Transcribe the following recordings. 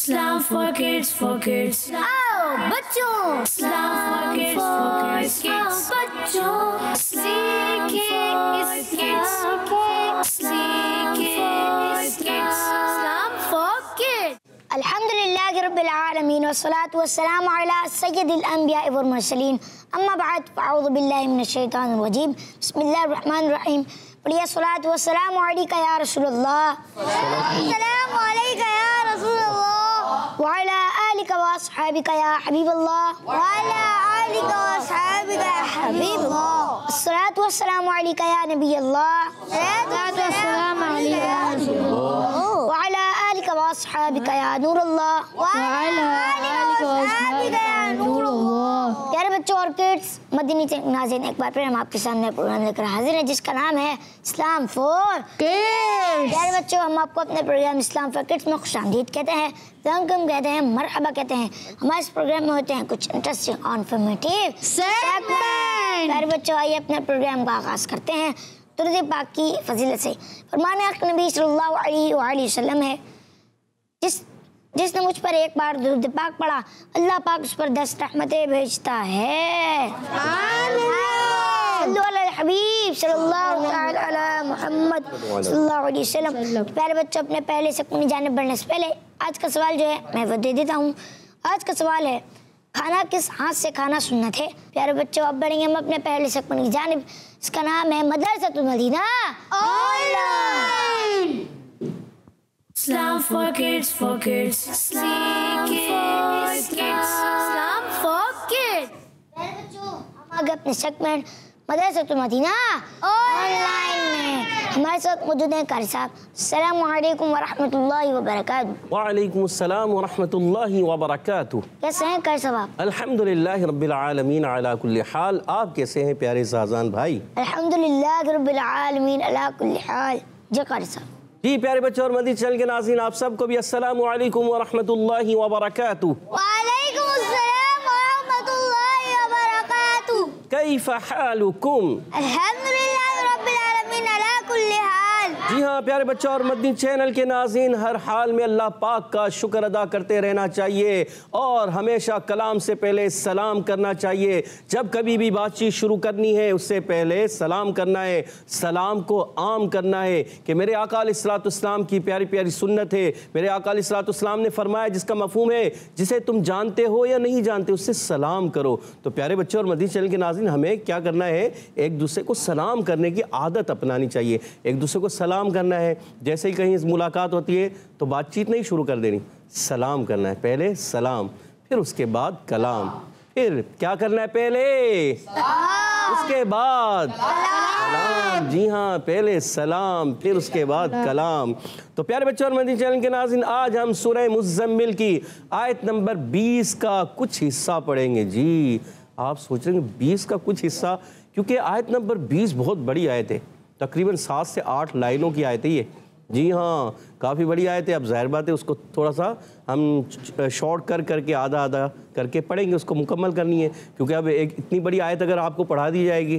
Islam for kids, for kids. आओ बच्चों, Islam for kids, for kids. आओ बच्चों, सीखे Islam for kids. अल्हम्दुलिल्लाहि रब्बिल आलमीन वस्सलातु वस्सलामु अला सय्यदिल अंबिया वल मुरसलीन अम्मा बाद फअऊज़ु बिल्लाहि मिनश शैतानिर रजीम बिस्मिल्लाहिर रहमानिर रहीम पढ़िए सलात वस्सलामु अलैका या रसूलल्लाह अस्सलामु अलैका या रसूलल्लाह व अला आलिका व अस्हाबिका या हबीबल्लाह व अला आलिका व अस्हाबिका या हबीबल्लाह अस्सलातु वस्सलामु अलैका या नबीयल्लाह अस्सलातु वस्सलामु अलैका या रसूलल्लाह व अला आलिका व अस्हाबिका या नूरल्लाह व अला आलिका व अस्हाबिका या नूरल्लाह। प्यारे बच्चों और किड्स, मदनी नाज़रीन, एक बार फिर हम आपके सामने प्रोग्राम लेकर हाजिर हैं जिसका नाम है इस्लाम फॉर किड्स। प्यारे बच्चों, हम आपको अपने प्रोग्राम इस्लाम फॉर किड्स में खुशामदीद कहते हैं, वेलकम कहते हैं, मरहबा कहते हैं। हमारे इस प्रोग्राम में होते हैं कुछ इंटरेस्टिंग और इन्फॉर्मेटिव सेगमेंट। प्यारे बच्चों, आइए अपने प्रोग्राम का आगाज़ करते हैं दुरूद पाक की फजीलत से। फरमाने आक़ा नबी सल्लल्लाहु अलैहि वसल्लम है, जिसने मुझ पर एक बार दुरूद पाक पढ़ा, अल्लाह पाक उस पर 10 रहमतें भेजता है। सल्लल्लाहु अलैहि हबीब सल्लल्लाहु अलैहि मुहम्मद सल्लल्लाहु अलैहि वसल्लम। प्यारे बच्चों, अपने पहले से अपनी जानिब बढ़ने से पहले आज का सवाल जो है मैं वो दे देता हूँ। आज का सवाल है, खाना किस हाथ से खाना सुन्नत है? प्यारे बच्चों, अब बढ़ेंगे हम अपने पहले से अपनी जानिब। इसका नाम है Madrasatul Madina online. Islam for kids, for kids. Islam for kids. प्यारे बच्चों, हम आगे अपने सेगमेंट मदरसतुल मदीना ऑनलाइन में हमारे साथ मौजूद हैं कारी साहब। अस्सलामु अलैकुम व रहमतुल्लाहि व बरकातुहू। वालेकुम अस्सलाम व रहमतुल्लाहि व बरकातुहू। कैसे हैं कारी साहब आप? अल्हम्दुलिल्लाहि रब्बिल आलमीन अला कुल्ली हाल। आप कैसे हैं प्यारे शाहजान भाई? अल्हम्दुलिल्लाहि रब्बिल आलमीन अला कुल्ली हाल। जी कारी साहब। जी प्यारे बच्चों और मदनी चैनल के नाज़रीन, आप सबको भी अस्सलामु अलैकुम व रहमतुल्लाहि व बरकातुहू। वालेकुम अस्सलाम व रहमतुल्लाहि व बरकातुहू। कैफ़ हालुकुम? अल्हम्दुलिल्लाहि रब्बिल आलमीन अला कुल्ली हाल। जी हाँ प्यारे बच्चों और मदनी चैनल के नाज़रीन, हर हाल में अल्लाह पाक का शुक्र अदा करते रहना चाहिए और हमेशा कलाम से पहले सलाम करना चाहिए। जब कभी भी बातचीत शुरू करनी है उससे पहले सलाम करना है, सलाम को आम करना है कि मेरे आका अलैहिस्सलाम की प्यारी प्यारी सुन्नत है। मेरे आका अलैहिस्सलाम ने फरमाया, जिसका मफ़हूम है जिसे तुम जानते हो या नहीं जानते उससे सलाम करो। तो प्यारे बच्चों और मदनी चैनल के नाज़रीन, हमें क्या करना है, एक दूसरे को सलाम करने की आदत अपनानी चाहिए। एक दूसरे को सलाम करना है। जैसे ही कहीं मुलाकात होती है तो बातचीत नहीं शुरू कर देनी, सलाम करना है। पहले सलाम, फिर उसके बाद कलाम, फिर क्या करना है, पहले उसके बाद सलाम। जी हाँ, पहले सलाम फिर उसके बाद कलाम। तो प्यारे बच्चों और मदनी चैनल के नाज़रीन, आज हम सूरह मुज़्ज़म्मिल की आयत नंबर 20 का कुछ हिस्सा पढ़ेंगे। जी आप सोच रहे हैं 20 का कुछ हिस्सा, क्योंकि आयत नंबर 20 बहुत बड़ी आयत है, तकरीबन 7 से 8 लाइनों की आयत है ये। जी हाँ, काफ़ी बड़ी आयत है। अब जाहिर बात है उसको थोड़ा सा हम शॉर्ट करके आधा आधा करके पढ़ेंगे, उसको मुकम्मल करनी है। क्योंकि अब एक इतनी बड़ी आयत अगर आपको पढ़ा दी जाएगी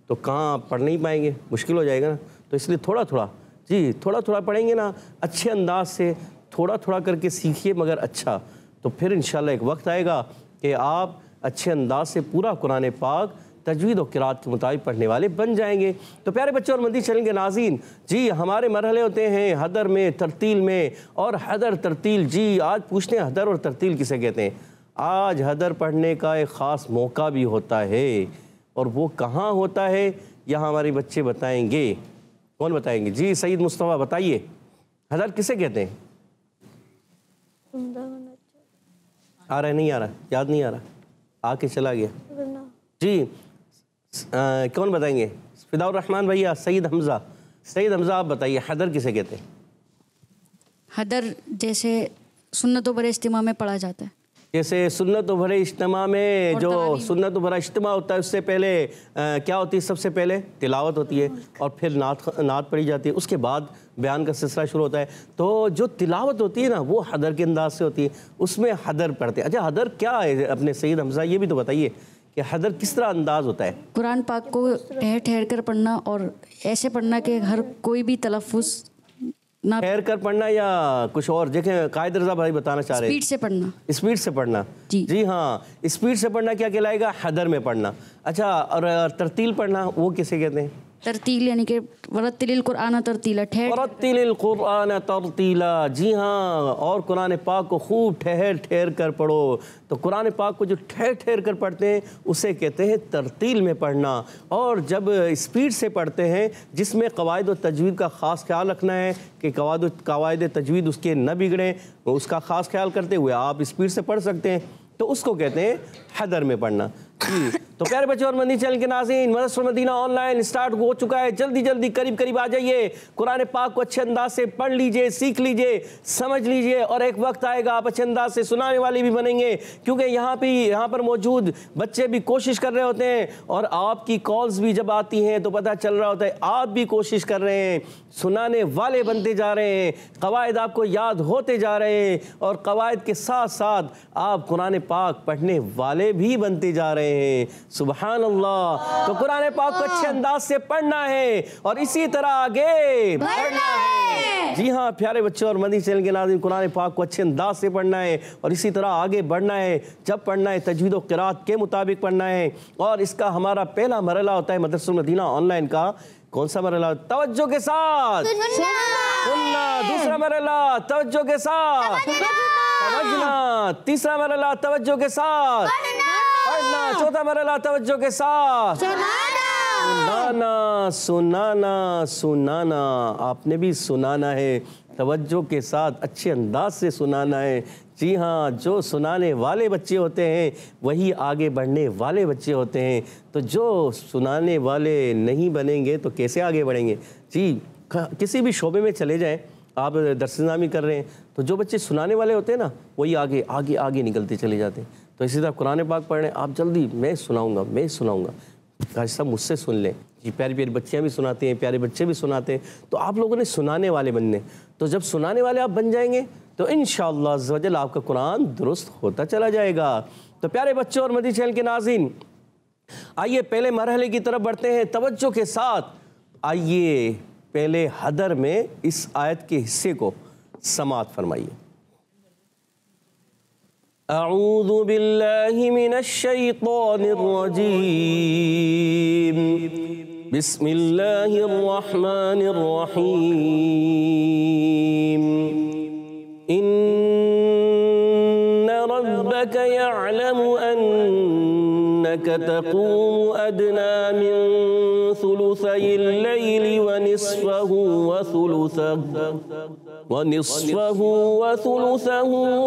तो कहाँ आप पढ़ नहीं पाएंगे, मुश्किल हो जाएगा ना। तो इसलिए थोड़ा थोड़ा, जी थोड़ा थोड़ा पढ़ेंगे ना, अच्छे अंदाज से थोड़ा थोड़ा करके सीखिए, मगर अच्छा। तो फिर इंशाल्लाह एक वक्त आएगा कि आप अच्छे अंदाज से पूरा कुरान पाक तजवीद और किरात के मुताबिक पढ़ने वाले बन जाएंगे। तो प्यारे बच्चों और मदनी चैनल के नाज़रीन, जी हमारे मरहले होते हैं हदर में, तरतील में और हदर तरतील। जी आज पूछते हैं हदर और तरतील किसे कहते हैं। आज हदर पढ़ने का एक ख़ास मौका भी होता है, और वो कहाँ होता है यहाँ हमारे बच्चे बताएंगे। कौन बताएंगे? जी सईद मुस्तफ़ा बताइए, हदर किसे कहते हैं? आ रहा है, नहीं आ रहा, याद नहीं आ रहा, आके चला गया। जी कौन बताएंगे? फिदाउर रहमान भैया, सईद हमज़ा। सईद हमज़ा आप बताइए, हदर किसे कहते हैं? हदर जैसे सुन्नतों भरे इज्तिमा में पढ़ा जाता है। जैसे सुन्नतों भरे इज्तिमा में जो सुन्नतों भरा इज्तिमा होता है उससे पहले क्या होती है? सबसे पहले तिलावत होती है और फिर नात पढ़ी जाती है, उसके बाद बयान का सिलसिला शुरू होता है। तो जो तिलावत होती है ना वो हदर के अंदाज से होती है, उसमें हदर पढ़ते हैं। अच्छा हदर क्या है अपने सईद हमज़ा, ये भी तो बताइए कि हदर किस तरह अंदाज होता है? कुरान पाक को ठहर ठहर कर पढ़ना और ऐसे पढ़ना कि हर कोई भी तलफ़ुज़ ना ठहर कर पढ़ना या कुछ और? देखें कायद रज़ा भाई बताना चाह रहे हैं स्पीड से पढ़ना। स्पीड से पढ़ना। जी। जी हाँ, स्पीड से पढ़ना क्या कहलाएगा? हदर में पढ़ना। अच्छा, और तरतील पढ़ना वो किसे कहते हैं? तरतील यानी कि वरत्तिलिल कुरआन तरतीला, ठहर वरत्तिलिल कुरआन तरतीला। जी हाँ, और कुरान पाक को खूब ठहर ठहर कर पढ़ो। तो कुरान पाक को जो ठहर ठहर कर पढ़ते हैं उसे कहते हैं तरतील में पढ़ना। और जब स्पीड से पढ़ते हैं जिसमें कवायद व तजवीद का ख़ास ख्याल रखना है कि कवायद तजवीद उसके न बिगड़ें, उसका ख़ास ख्याल करते हुए आप स्पीड से पढ़ सकते हैं, तो उसको कहते हैं हदर में पढ़ना। जी, तो प्यारे बच्चों और मदनी चैनल के नाज़रीन, मदरसा मदीना ऑनलाइन स्टार्ट हो चुका है। जल्दी जल्दी करीब करीब आ जाइए, कुरान पाक को अच्छे अंदाज से पढ़ लीजिए, सीख लीजिए, समझ लीजिए, और एक वक्त आएगा आप अच्छे अंदाज से सुनाने वाले भी बनेंगे, क्योंकि यहाँ पर मौजूद बच्चे भी कोशिश कर रहे होते हैं और आपकी कॉल्स भी जब आती हैं तो पता चल रहा होता है आप भी कोशिश कर रहे हैं, सुनाने वाले बनते जा रहे हैं, कवायद आपको याद होते जा रहे हैं और कवायद के साथ साथ आप कुरान पाक पढ़ने वाले भी बनते जा रहे हैं। सुबहान अल्लाह। तो कुरान पाक को अच्छे अंदाज से पढ़ना है और इसी तरह आगे बढ़ना है। जी हाँ प्यारे बच्चों और मदनी चैनल के नाज़रीन, कुरान पाक को अच्छे अंदाज से पढ़ना है और इसी तरह आगे बढ़ना है। जब पढ़ना है तजवीद और क़िराअत के मुताबिक पढ़ना है। और इसका हमारा पहला मरहला होता है मदरसा मदीना ऑनलाइन का। कौन सा मरहला? तवज्जो के साथ सुनना। दूसरा मरहला तवज्जो के साथ समझना। तीसरा मरहला तवज्जो के साथ पढ़ना। चौथा मरहला तवज्जो के साथ सुनाना। सुनाना सुनाना आपने भी सुनाना है, तवज्जो के साथ अच्छे अंदाज से सुनाना है। जी हाँ, जो सुनाने वाले बच्चे होते हैं वही आगे बढ़ने वाले बच्चे होते हैं। तो जो सुनाने वाले नहीं बनेंगे तो कैसे आगे बढ़ेंगे? जी, किसी भी शोबे में चले जाएं, आप दरस-ए-निज़ामी कर रहे हैं तो जो बच्चे सुनाने वाले होते हैं ना वही आगे आगे आगे निकलते चले जाते हैं। तो इसी तरह कुरान पाक पढ़ रहे हैं आप, जल्दी मैं सुनाऊंगा, काश सब मुझसे सुन लें। जी, प्यारी प्यारी बच्चियाँ भी सुनाती हैं, प्यारे बच्चे भी सुनाते हैं। तो आप लोगों ने सुनाने वाले बनने। तो जब सुनाने वाले आप बन जाएंगे तो इंशाअल्लाह अज़्ज़ व जल आपका कुरान दुरुस्त होता चला जाएगा। तो प्यारे बच्चों और मदनी चैनल के नाज़रीन, आइए पहले मरहले की तरफ बढ़ते हैं तवज्जो के साथ। आइए पहले हदर में इस आयत के हिस्से को समाअत फरमाइए। अऊज़ु बिल्लाहि मिनश शैतानिर रजीम, बिस्मिल्लाहिर रहमानिर रहीम। इन्न रब्बक यअलमु अन्नका तक़ूमु अदना मिन सुलुसैल लैलि व निस्फहु व सुलुसहु व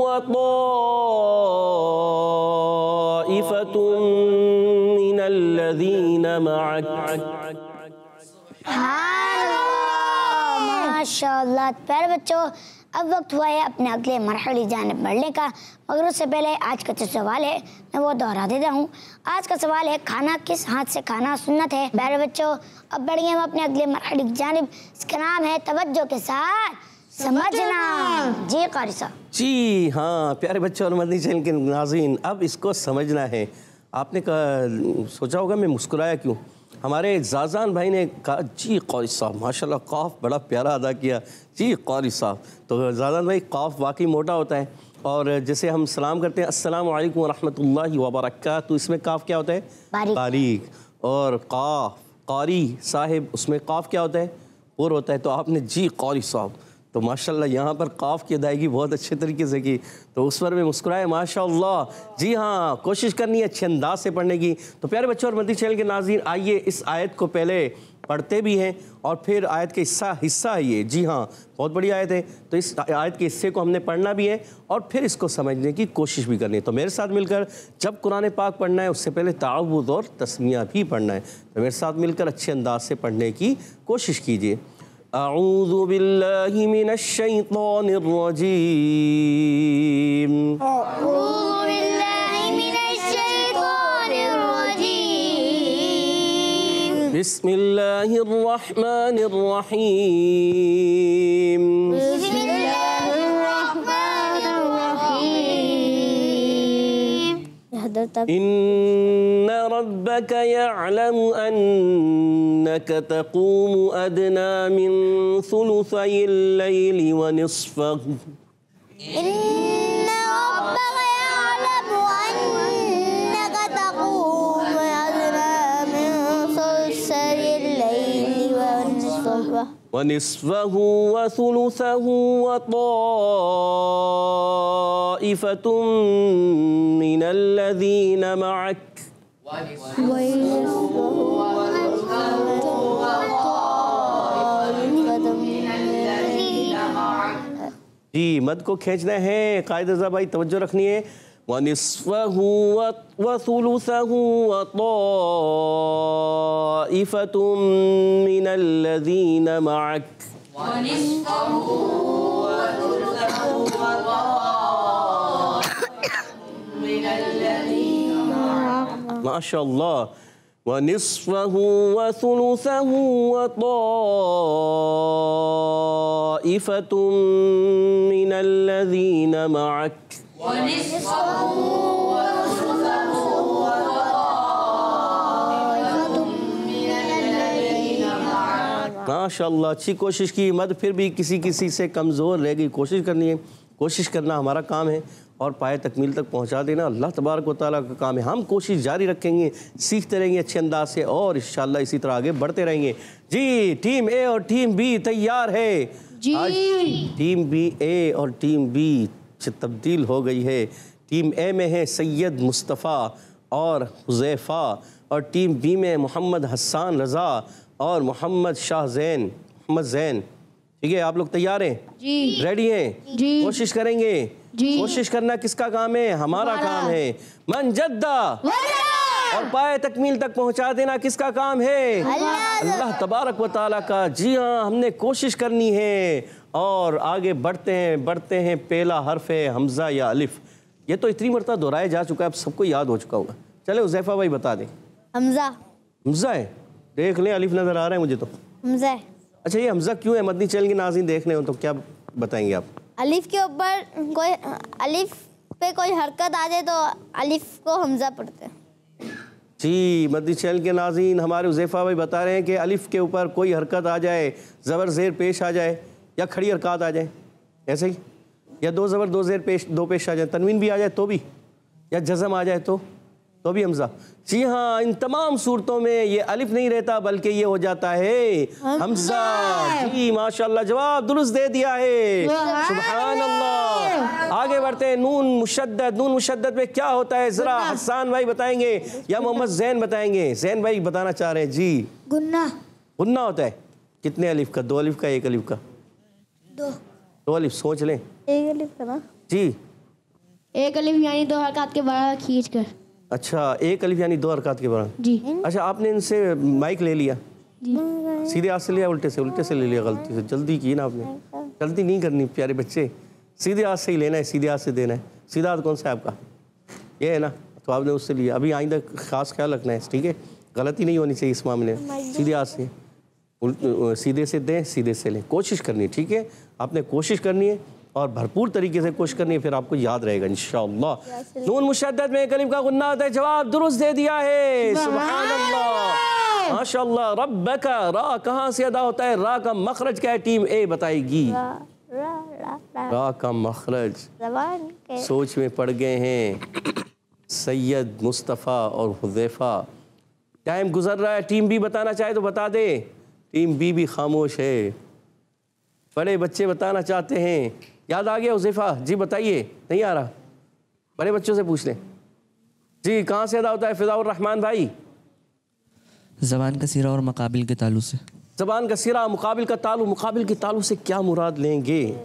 ताइफतुम मिनल लज़ीना मअक। माशाअल्लाह। प्यारे बच्चों, अब वक्त हुआ है अपने अगले मरहले जानिब बढ़ने का, मगर उससे पहले आज का जो सवाल है मैं वो दोहरा देता हूँ। आज का सवाल है, खाना किस हाथ से खाना सुन्नत है? प्यारे बच्चों, अब बढ़ेंगे हम अपने अगले मरहले की जानिब। इसका नाम है तवज्जो के साथ समझना। जी कारी साहब। जी हाँ प्यारे बच्चों और मदनी चैनल के नाज़रीन, अब इसको समझना है। आपने सोचा होगा मैं मुस्कुराया क्यों? हमारे जाजान भाई ने कहा जी कारी साहब माशाल्लाह काफ बड़ा प्यारा अदा किया। जी कारी साहब, तो जाजान भाई काफ वाकई मोटा होता है और जैसे हम सलाम करते हैं अस्सलामु अलैकुम व रहमतुल्लाहि व बरकातहू, तो इसमें काफ क्या होता है? बारीक। और काफ कारी साहिब, उसमें काफ क्या होता है? पुर होता है। तो आपने जी कारी साहब, तो माशाल्लाह यहाँ पर काफ की अदायगी बहुत अच्छे तरीके से की, तो उस पर मैं मुस्कुराए माशाल्लाह। जी हाँ, कोशिश करनी है अच्छे अंदाज से पढ़ने की। तो प्यारे बच्चों और मदनी चैनल के नाज़रीन, आइए इस आयत को पहले पढ़ते भी हैं और फिर आयत के हिस्सा है ये। जी हाँ, बहुत बड़ी आयत है, तो इस आयत के हिस्से को हमने पढ़ना भी है और फिर इसको समझने की कोशिश भी करनी है। तो मेरे साथ मिलकर जब कुरान पाक पढ़ना है उससे पहले तावुज़ और तस्मिया भी पढ़ना है। तो मेरे साथ मिलकर अच्छे अंदाज से पढ़ने की कोशिश कीजिए। अऊज़ु बिल्लाहि मिनश शैतानिर रजीम, अऊज़ु बिल्लाहि मिनश शैतानिर रजीम, बिस्मिल्लाहिर रहमानिर रहीम, बिस्मिल्लाहिर रहमानिर रहीम। हदर तक इन्ना रब्बका यअलमु अन्नका तक़ूमु अदना मिन सुलुसैल लैलि व निस्फहु इन्ना रब्बका यअलमु अन्नका तक़ूमु अदना मिन सुलुसैल लैलि व निस्फहु वनिस्फहु वसुलुसहु वताइफतुम मिनल्लज़ीन मअक जी मद को खींचना है, कायदा भाई तवज्जो रखनी है। वनिस्फहु वसुलुसहु वताइफतुम मिनल्लज़ीन मअक माशाअल्लाह। वनिस्फहु वसुलुसहु वताइफतुम मिनल्लज़ीन मअक माशाअल्लाह। अच्छी कोशिश की। मद फिर भी किसी किसी से कमज़ोर रह गई, कोशिश करनी है। कोशिश करना हमारा काम है और पाए तकमील तक पहुंचा देना अल्लाह तबारक व तआला का काम है। हम कोशिश जारी रखेंगे, सीखते रहेंगे अच्छे अंदाज से और इंशाअल्लाह इसी तरह आगे बढ़ते रहेंगे। जी टीम ए और टीम बी तैयार है जी। आज टीम बी ए और टीम बी से तब्दील हो गई है। टीम ए में है सैयद मुस्तफ़ा और हुज़ैफ़ा और टीम बी में मोहम्मद हसन रज़ा और मोहम्मद शाह ज़ैन, मोहम्मद ज़ैन। ठीक है, आप लोग तैयार हैं जी? रेडी हैं जी? कोशिश करेंगे जी। कोशिश करना किसका काम है? हमारा काम है। मन जद्दा और पाए तकमील तक पहुंचा देना किसका काम है? अल्लाह तबारक व तआला का। जी हाँ, हमने कोशिश करनी है और आगे बढ़ते हैं। पहला हर्फ है हमज़ा या अलिफ। ये तो इतनी मरतबा दोहराया जा चुका है, अब सबको याद हो चुका होगा। चले हुज़ैफ़ा भाई बता दें। हमज़ा। हमज़ा है, देख लें अलिफ नज़र आ रहा है मुझे तो। हमज़ा है। अच्छा, ये हमज़ा क्यों है? मदनी चैनल के नाज़रीन देख रहे हो तो क्या बताएंगे आप? अलिफ के ऊपर कोई अलिफ पे कोई हरकत आ जाए तो अलिफ को हमज़ा पढ़ते हैं जी। मदनी चैनल के नाज़रीन हमारे हुज़ैफ़ा भाई बता रहे हैं कि अलिफ के ऊपर कोई हरकत आ जाए, ज़बर ज़ेर पेश आ जाए या खड़ी हरकत आ जाए, ऐसे ही, या दो ज़बर दो ज़ेर पेश दो पेश आ जाए, तनवीन भी आ जाए तो भी, या जज़म आ जाए तो भी हमज़ा। जी हाँ, इन तमाम सूरतों में ये अलिफ नहीं रहता बल्कि ये हो जाता है हमज़ा। जी माशाअल्लाह, जवाब दुरुस्त दे दिया है, सुभान अल्लाह। आगे बढ़ते हैं। नून मुशद्दद, नून मुशद्दद में क्या होता है ज़रा हसन भाई बताएंगे या मोहम्मद ज़ैन बताएंगे? ज़ैन भाई बताना चाह रहे हैं जी। गुन्ना। गुन्ना होता है कितने अलिफ का? दो अलिफ का, एक अलिफ का? दो अलिफ। सोच लें। एक अलिफ का ना जी। एक अलिफ यानी दो हरकत के बराबर खींच कर। अच्छा, एक अलिफ यानी दो हरकत के बराबर जी। अच्छा, आपने इनसे माइक ले लिया जी। सीधे हाथ से लिया उल्टे से ले लिया? गलती से, जल्दी की ना आपने। गलती नहीं करनी प्यारे बच्चे, सीधे हाथ से ही लेना है, सीधे हाथ से देना है। सीधा हाथ कौन सा है आपका? ये है ना, तो आपने उससे लिया। अभी आइंदा खास ख्याल रखना है, ठीक है? गलती नहीं होनी चाहिए इस मामले में। सीधे हाथ से सीधे से दें, सीधे से लें, कोशिश करनी है, ठीक है? आपने कोशिश करनी है और भरपूर तरीके से कोशिश करनी है, फिर आपको याद रहेगा इंशाअल्लाह। नून मुशद्दद में कलीम का गुन्ना होता है। जवाब दुरुस्त दे दिया है, सुभान अल्लाह, माशाअल्लाह। रब्बका, रा कहाँ से अदा होता है? रा का मखरज क्या है? टीम ए बताएगी। रा का मखरज सोच में पड़ गए हैं सैयद मुस्तफ़ा और हुज़ैफ़ा। टाइम गुजर रहा है, टीम बी बताना चाहे तो बता दे। टीम बी भी खामोश है। बड़े बच्चे बताना चाहते हैं। याद आ गया हुज़ैफ़ा जी? बताइए। नहीं आ रहा? बड़े बच्चों से पूछ लें जी। कहाँ से अदा होता है फ़िज़ाउर रहमान भाई? ज़बान का सिरा और मुकाबिल के तालु से। ज़बान का सिरा, मुकाबिल का तालु। मुकाबिल के तालु से क्या मुराद लेंगे?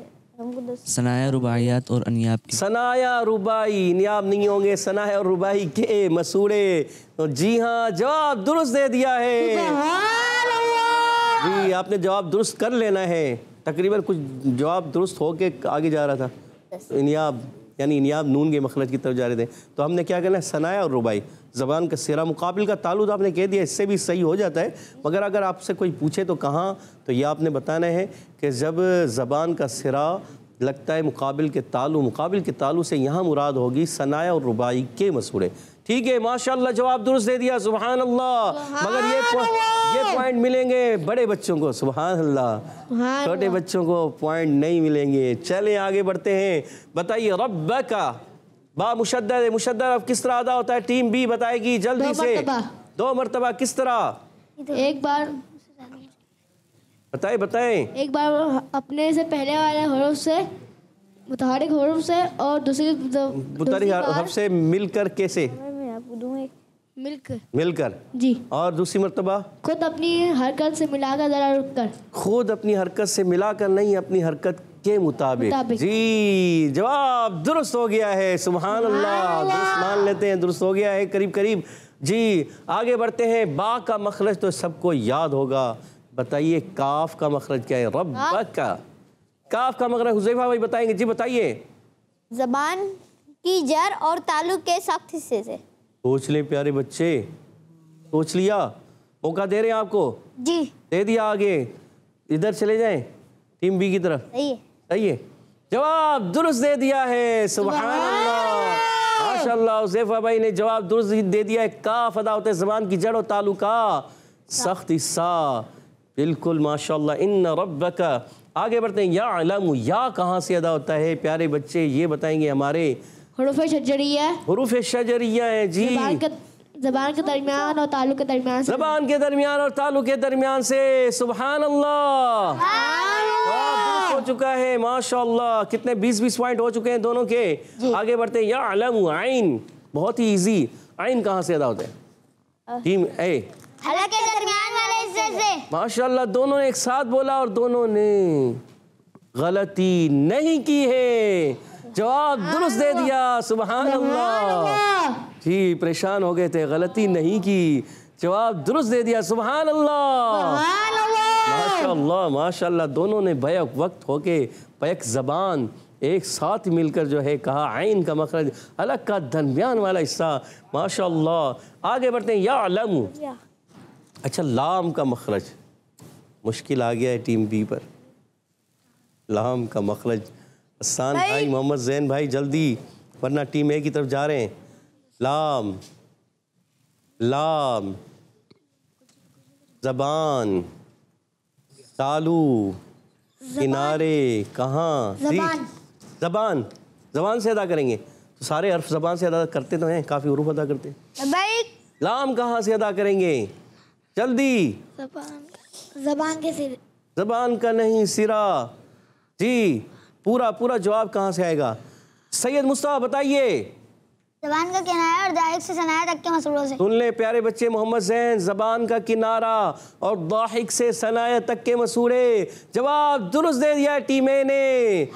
सनाया रुबाइयात और अनियाब की। सनाया रुबाई, नियाब नहीं होंगे। सनाया और रुबाई के मसूड़े। तो जी हाँ, जवाब दुरुस्त दे दिया है जी। आपने जवाब दुरुस्त कर लेना है। तकरीबन कुछ जवाब दुरुस्त हो के आगे जा रहा था। इनियाब यानी इनियाब नून के मखरज की तरफ जा रहे थे, तो हमने क्या करना है? सनाया और रुबाई। ज़बान का सिरा, मुकाबिल का तालु तो आपने कह दिया, इससे भी सही हो जाता है। मगर अगर आपसे कोई पूछे तो कहाँ, तो ये आपने बताना है कि जब ज़बान का सिरा लगता है मुकाबिल के तालु। मुकाबिल के तालु से यहाँ मुराद होगी सनाया और रुबाई के मसूरे। ठीक है, माशाल्लाह जवाब दुरुस्त दे दिया, सुभान अल्लाह। मगर ये पॉइंट मिलेंगे बड़े बच्चों को, सुभान अल्लाह। छोटे बच्चों को पॉइंट नहीं मिलेंगे। चलें आगे बढ़ते हैं। बताइए रब्बका बा मुशद्दद है, मुशद्दद अब किस तरह अदा होता है? टीम बी बताएगी जल्दी से। 2 मरतबा किस तरह? एक बार बताएं। एक बार अपने से पहले वाले हरूफ से, मुतहरिक हरूफ से, और दूसरी हर्फ से मिलकर। कैसे? मिलकर जी। और दूसरी मरतबा खुद अपनी हरकत से मिलाकर, जरा रुक कर। खुद अपनी हरकत से मिलाकर नहीं, अपनी हरकत के मुताबिक। जी, जवाब दुरुस्त हो गया है, सुभान अल्लाह। दुरुस्त मान लेते हैं, दुरुस्त हो गया है करीब करीब। जी आगे बढ़ते हैं। बा का मखरज तो सबको याद होगा। बताइए काफ का मखरज क्या है? रब्बा का काफ का मखरज हुज़ैफा भाई बताएंगे। जी बताइए। ज़बान की जर और ताल्लुक के सख्त हिस्से से। सोच लें प्यारे बच्चे, सोच लिया? मौका दे रहे हैं आपको। जी दे दिया। आगे इधर चले जाएं, टीम बी की तरफ। सही है। सही है, जवाब दुरुस्त दे दिया है, सुभान अल्लाह माशाअल्लाह। हुज़ैफा भाई ने जवाब दुरुस्त दे दिया है। काफ अदा होता है ज़बान की जड़ और ताल्लुक का सख्त हिस्सा। बिल्कुल माशाअल्लाह। इन्न रब्बका। आगे बढ़ते हैं। या अलमु, या कहाँ से अदा होता है प्यारे बच्चे? ये बताएंगे हमारे हरूफ शजरिया। हरूफ शजरिया है जी। ज़बान के दरमियान और ताल्लुक के दरमियान से। ज़बान के दरमियान और ताल्लुक के दरमियान से। सुभान अल्लाह, हो चुका है माशाअल्लाह। कितने 20-20 पॉइंट हो चुके हैं दोनों के। आगे बढ़ते हैं। या अलमु, आइन बहुत ही इजी। आइन कहाँ से अदा होता है? टीम ए हलक के दरमियान वाले हिस्से से। माशाअल्लाह, दोनों ने एक साथ बोला और दोनों ने गलती नहीं की है। जवाब दुरुस्त दे दिया, सुभान अल्लाह। जी परेशान हो गए थे, गलती नहीं की, जवाब दुरुस्त दे दिया, सुभान अल्लाह। माशाअल्लाह माशाअल्लाह। दोनों ने बैक वक्त होके बैक ज़बान एक साथ मिलकर जो है कहा आइन का मखरज, अलग का दरमियान वाला हिस्सा। माशाअल्लाह। आगे बढ़ते हैं। या अलमु। अच्छा, लाम का मखरज मुश्किल आ गया है टीम बी पर। लाम का मखरज हसन भाई, मोहम्मद जैन भाई जल्दी, वरना टीम ए की तरफ जा रहे हैं। लाम, लाम, ज़बान, तालू, किनारे, कहाँ? ज़बान। ज़बान से अदा करेंगे तो सारे हर्फ ज़बान से अदा करते तो हैं, काफ़ी हरूफ अदा करते हैं। लाम कहाँ से अदा करेंगे? जल्दी। ज़बान के सिर। ज़बान का नहीं, सिरा। जी पूरा जवाब कहाँ से आएगा? सैयद मुस्तफा बताइए। ज़बान का किनारा और दाहिक से सनाया तक के मसूलों से। सुन ले प्यारे बच्चे, मोहम्मद जैन, ज़बान का किनारा और दाहिक से सनाया तक के मसूरे। जवाब दुरुस्त दे दिया टीम ए ने।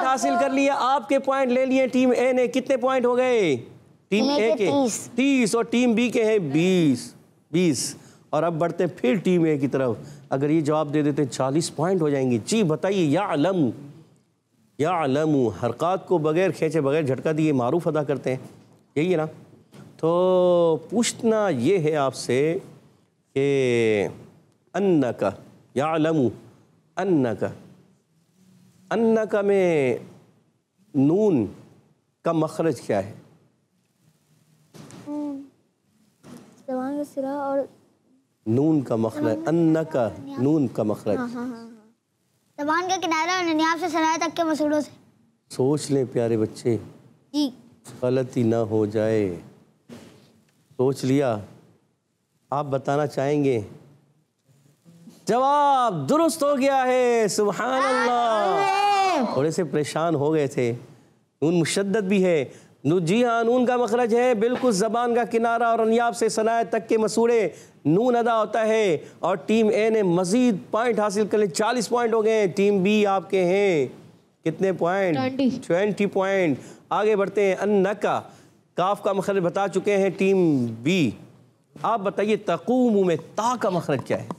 हासिल कर लिया, आपके पॉइंट ले लिए टीम ए ने। कितने पॉइंट हो गए? टीम ए के 30 और टीम बी के हैं 20। और अब बढ़ते हैं फिर टीम ए की तरफ। अगर ये जवाब दे देते 40 पॉइंट हो जाएंगे। जी बताइए। या अलमु, या अलमु हरकत को बगैर खींचे, बगैर झटका दिए मारूफ अदा करते हैं, यही है ना? तो पूछना ये है आपसे कि अन्नका, या अलमु अन्नका, अन्नका में नून का मखरज क्या है? ज़बान का सिरा और नून का मखरज, अन्नका नून का मखरज। ज़बान का किनारा और नियाब से सनाया तक के मसूलों से। सोच लें प्यारे बच्चे, जी गलती ना हो जाए। सोच लिया? आप बताना चाहेंगे? जवाब दुरुस्त हो गया है, सुभान अल्लाह। थोड़े से परेशान हो गए थे। नून मुशद्दद भी है। जी हाँ, नून का मखरज है बिल्कुल। ज़बान का किनारा और अनियाब से सनाया तक के मसूरे नून अदा होता है। और टीम ए ने मजीद पॉइंट हासिल कर लिए, 40 पॉइंट हो गए। टीम बी आपके हैं कितने पॉइंट? 20 पॉइंट। आगे बढ़ते हैं। अन्नका, काफ का मखरज बता चुके हैं टीम बी। आप बताइए तक़ूमु में ता का मखरज क्या है?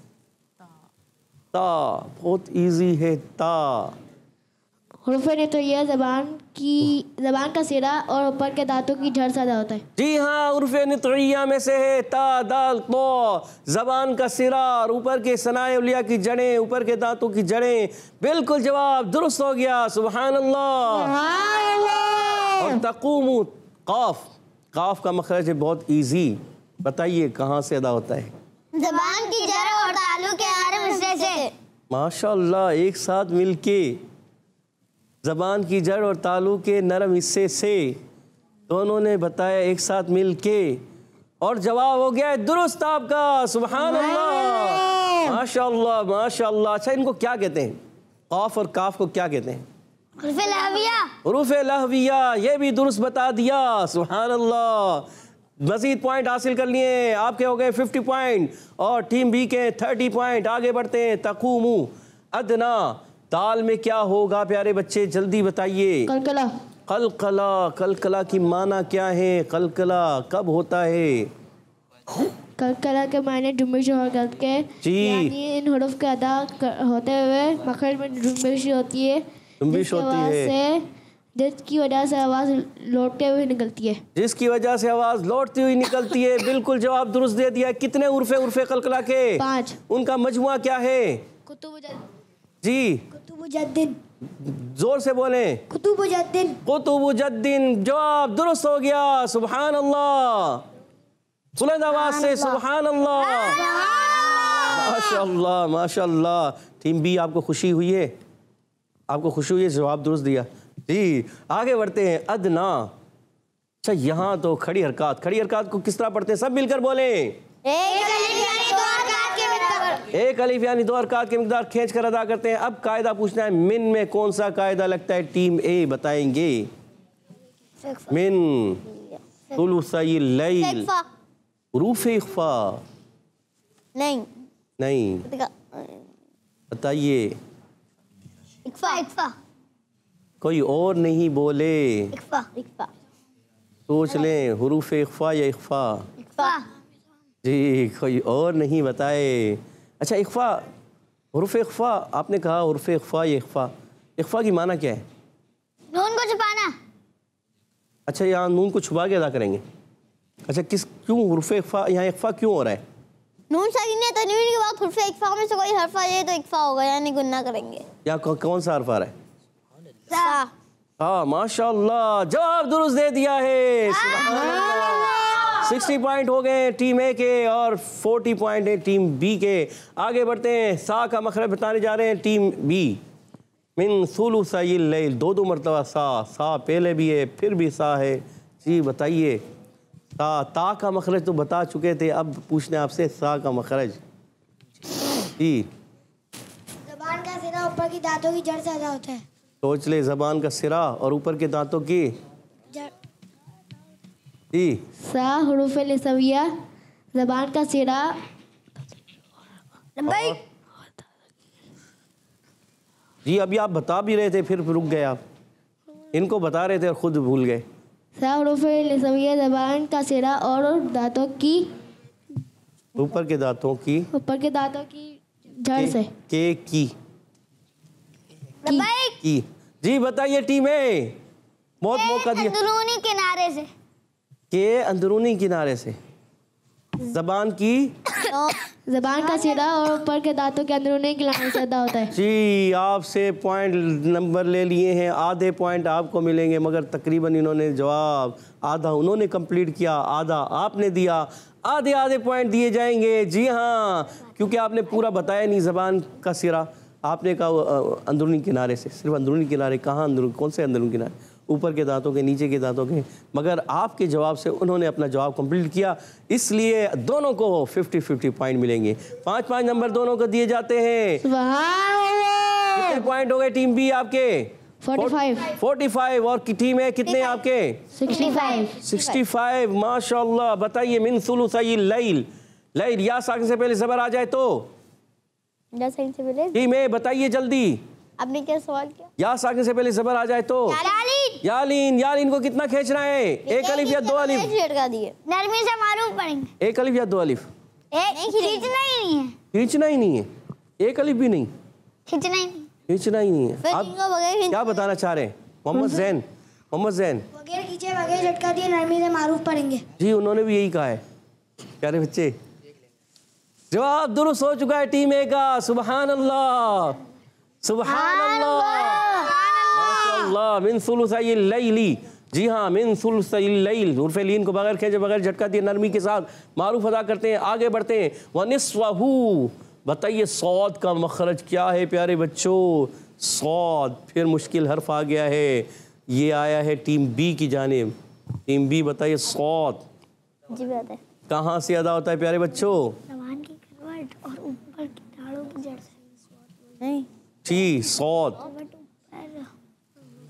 ता बहुत इजी है। ता हरूफ नितइया जबान का सिरा और ऊपर के दांतों की जड़ से अदा होता है। जी हाँ, उर्फ नितइया में से है ता दाल तो, जबान का सिरा और ऊपर के सनाए उलिया की जड़ें, ऊपर के दांतों की जड़ें। बिल्कुल जवाब दुरुस्त हो गया, सुभान अल्लाह। और तक़ूमु, काफ, काफ का मखरज है बहुत इजी, बताइए कहाँ से अदा होता है? जबान की जड़ और तालु के नरम हिस्से से। माशाअल्लाह, एक साथ मिलके जबान की जड़ और तालु के नरम हिस्से से दोनों ने बताया एक साथ मिलके, और जवाब हो गया है दुरुस्त आपका, सुभान अल्लाह, माशाअल्लाह माशाअल्लाह। अच्छा, इनको क्या कहते हैं? काफ और काफ को क्या कहते हैं? हुरूफ लहविया। हुरूफ लहविया, ये भी दुरुस्त बता दिया, सुभान अल्लाह। मजीद पॉइंट हासिल कर लिए, आपके हो गए 50 पॉइंट और टीम बी के 30 पॉइंट। आगे बढ़ते हैं। तक़ूमु अदना, दाल में क्या होगा प्यारे बच्चे, जल्दी बताइए। कलकला। कलकला, कलकला की माना क्या है? कलकला कब होता है? कलकला के मायने जुम्बिश और गद के, जी। यानी इन हुरूफ के अदा होते हुए मखरज में जुम्बिश होती है, जुम्बिश होती है, जिसकी वजह से आवाज़ लौटते हुए निकलती है। जिसकी वजह से आवाज़ लौटती हुई निकलती है। बिल्कुल जवाब दुरुस्त दे दिया। कितने उर्फे कलकला के? 5। उनका मजमुआ क्या है? जी, कुतुबुजद्दीन। जोर से बोलें। कुतुबुजद्दीन। कुतुबुजद्दीन, जवाब दुरुस्त हो गया, सुभान अल्लाह। बुलंद आवाज से सुभान अल्लाह, माशाअल्लाह माशाअल्लाह। टीम बी, आपको खुशी हुई है? आपको खुशी हुई है, जवाब दुरुस्त दिया। जी, आगे बढ़ते हैं। अदना, अच्छा यहाँ तो खड़ी हरकत, खड़ी हरकत को किस तरह पढ़ते हैं? सब मिलकर बोलें। एक अलिफ यानी 2 हरकत के मिकदार खींच कर अदा करते हैं। अब कायदा पूछना है, मिन में कौन सा कायदा लगता है? टीम ए बताएंगे। मिन सुलुसई लैल, हुरूफ इख्फा। नहीं नहीं, बताइए। इक्फा। कोई और नहीं बोले, इक्फा। सोच लें, हुरूफ इख्फा या इख्फा? जी, कोई और नहीं बताए। अच्छा, इख्फा, हुरूफ इख्फा, आपने कहा हुरूफ इख्फा या इख्फा, इख्फा की माना क्या है? नून को छुपाना। अच्छा, यहाँ नून को छुपा के अदा करेंगे। अच्छा, क्यों हुरूफ इख्फा, यहाँ इख्फा क्यों हो रहा है? नून साकिन है, तनवीन के बाद हुर्फ इख्फा में से कोई हर्फ आ जाए तो इख्फा होगा, यानी गुन्ना करेंगे। या कौन सा हर्फ आ रहा है? सा। हाँ, माशाअल्लाह, जवाब दुरुस्त दे दिया है, सुभान अल्लाह। 60 पॉइंट हो गए टीम ए के और 40 पॉइंट है टीम बी के। आगे बढ़ते हैं। सा का मखरज बताने जा रहे हैं टीम बी। मिन सुलुसई लैल, 2 मरतबा सा पहले भी है, फिर भी सा है। जी, बताइए। ता का मखरज तो बता चुके थे, अब पूछने आपसे सा का मखरज। जी, जबान का सिरा ऊपर की दांतों की जड़ से अदा होता है। सोच ले, जबान का सिरा और ऊपर के दांतों की जड़। जी, सा हुरूफ लिसविया, जबान का सिरा। जी, अभी आप बता भी रहे थे, फिर रुक गए आप। इनको बता रहे थे और खुद भूल गए। सा हुरूफ लिसविया, जबान का सिरा और दांतों की, ऊपर के दांतों की जड़ से। की। जी, बताइए टीम ए, बहुत मौका दिया। अंदरूनी किनारे से। के अंदरूनी किनारे से, जबान का सिरा और ऊपर के दांतों के अंदरूनी किनारे से अदा होता है। जी, आपसे पॉइंट नंबर ले लिए हैं, आधे पॉइंट आपको मिलेंगे, मगर तकरीबन इन्होंने जवाब आधा उन्होंने कंप्लीट किया, आधा आपने दिया, आधे पॉइंट दिए जाएंगे। जी हाँ, क्योंकि आपने पूरा बताया नहीं। जबान का सिरा आपने कहा अंदरूनी किनारे से, सिर्फ अंदरूनी किनारे। कहाँ अंदरूनी, कौन से अंदरूनी किनारे? ऊपर के दांतों के, नीचे के दांतों के। मगर आपके जवाब से उन्होंने अपना जवाब कंप्लीट किया, इसलिए दोनों को 50-50 पॉइंट मिलेंगे। 5-5 नंबर दोनों को दिए जाते हैं। कितने पॉइंट हो गए टीम बी आपके? 45 और टीम ए कितने आपके? 65। माशाअल्लाह। बताइए, मिन सुलुसई लैल, लैल या साकिन से पहले जबर आ जाए तो? टीम ए बताइए जल्दी। आपने क्या सवाल किया? या साकिन से पहले जबर आ जाए तो? यालीन को कितना खींचना है? 1 अलिफ या 2 अलिफ? नरमी से मालूम पड़ेंगे। 1 अलिफ या 2 अलिफ? खींचना ही नहीं है। खींचना ही नहीं है, 1 अलिफ भी नहीं। खींचना ही नहीं। खींचना ही नहीं है। फिर आप इनको बगैर क्या बताना चाह रहे हैं? मोहम्मद जैन, मोहम्मद जैन बगैर खींचे बगैर झटका दिए नरमी से मारूफ पढ़ेंगे। जी, उन्होंने भी यही कहा है। प्यारे बच्चे, जवाब दुरुस्त हो चुका है टीम ए का। सुभान अल्लाह, सुभान अल्लाह, माशाअल्लाह। मिन सुलुसैल लैली, जी हाँ, मिन सुलुसैल लैल। उर्फ़े लीन को बगैर खेचे बगैर झटका दिए नरमी के साथ मारूफ अदा करते हैं। आगे बढ़ते हैं। व निस्वहू, बताइए सौद का मखरज क्या है प्यारे बच्चों? सौद, फिर मुश्किल हर्फ आ गया है। ये आया है टीम बी की जानिब। टीम बी, बताइए सौद जी बात है। कहाँ से अदा होता है प्यारे बच्चों? जबान की करवट और ऊपर की दाढ़ों की जड़ से। नहीं, जी, सौद।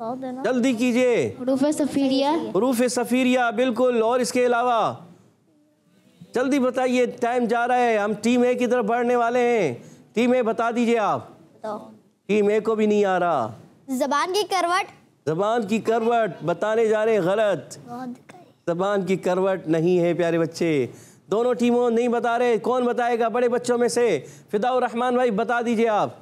बहुत है ना। जल्दी कीजिए। हरूफ सफीरिया, हरूफ सफीरिया, बिल्कुल। और इसके अलावा जल्दी बताइए, टाइम जा रहा है। हम टीम ए की तरफ बढ़ने वाले हैं। टीम ए बता दीजिए आप। बताओ। टीम ए को भी नहीं आ रहा। जबान की करवट। जबान की करवट बताने जा रहे हैं, गलत। जबान की करवट नहीं है प्यारे बच्चे। दोनों टीमों नहीं बता रहे। कौन बताएगा बड़े बच्चों में से? फिदाउर रहमान भाई बता दीजिए आप।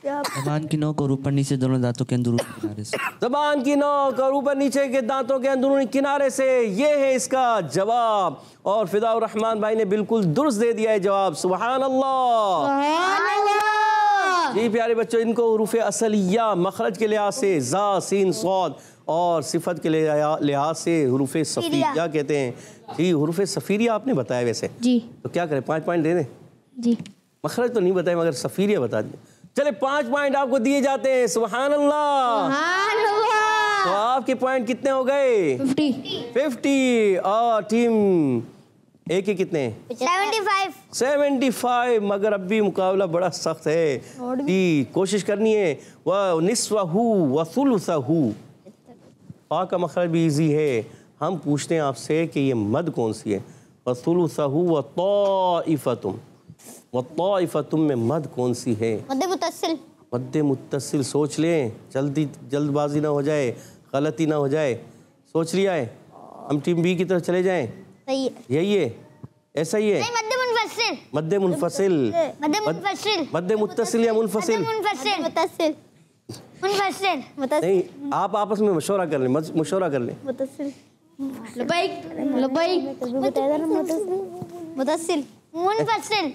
जबान की नोक और ऊपर नीचे दोनों दांतों के अंदरूनी किनारे से। जबान की नोक और ऊपर नीचे के दांतों के अंदरूनी किनारे से, ये है इसका जवाब। और फिदाउर रहमान भाई ने बिल्कुल दुरुस्त दे दिया है जवाब। सुभान अल्लाह। जी प्यारे बच्चों, इनको हुरूफ असलिया मखरज के लिहाज से जा सीन सौद और सिफत के लिहाज से हुरूफ सफीरिया कहते हैं। जी, हुरूफ सफीरिया आपने बताया वैसे। जी तो क्या करें, 5 पॉइंट दे दें? जी। मखरज तो नहीं बताए मगर सफीरिया बता दिया। चले, 5 पॉइंट आपको दिए जाते हैं। सुभान अल्लाह। तो आपके पॉइंट कितने हो गए? 50। और टीम ए के कितने? 75। मगर अब भी मुकाबला बड़ा सख्त है जी। कोशिश करनी है। वह निस्वहू व सुलुसहू। पा का मखरज भी इजी है। हम पूछते हैं आपसे कि ये मद कौन सी है? व सुलुसहू व ताइफतुम। व ताइफतुम में मद कौन सी है? मद्दे मुत्तसिल। मद्दे मुत्तसिल। सोच लें, जल्दबाजी ना हो जाए, गलती ना हो जाए। सोच लिया है? हम टीम बी की तरफ चले जाएं? सही है। यही है, ऐसा ही है। मद्दे मुनफसिल। मद्दे मुनफसिल। मद्दे मुनफसिल। मद्दे मुत्तसिल या मुनफसिल? मुनफसिल। मुत्तसिल। मुनफसिल। मुत्तसिल। नहीं, आप आपस में मशवरा कर लें, मशवरा कर लें। मुत्तसिल। लबैक लबैक। मुत्तसिल। मुनफसिल।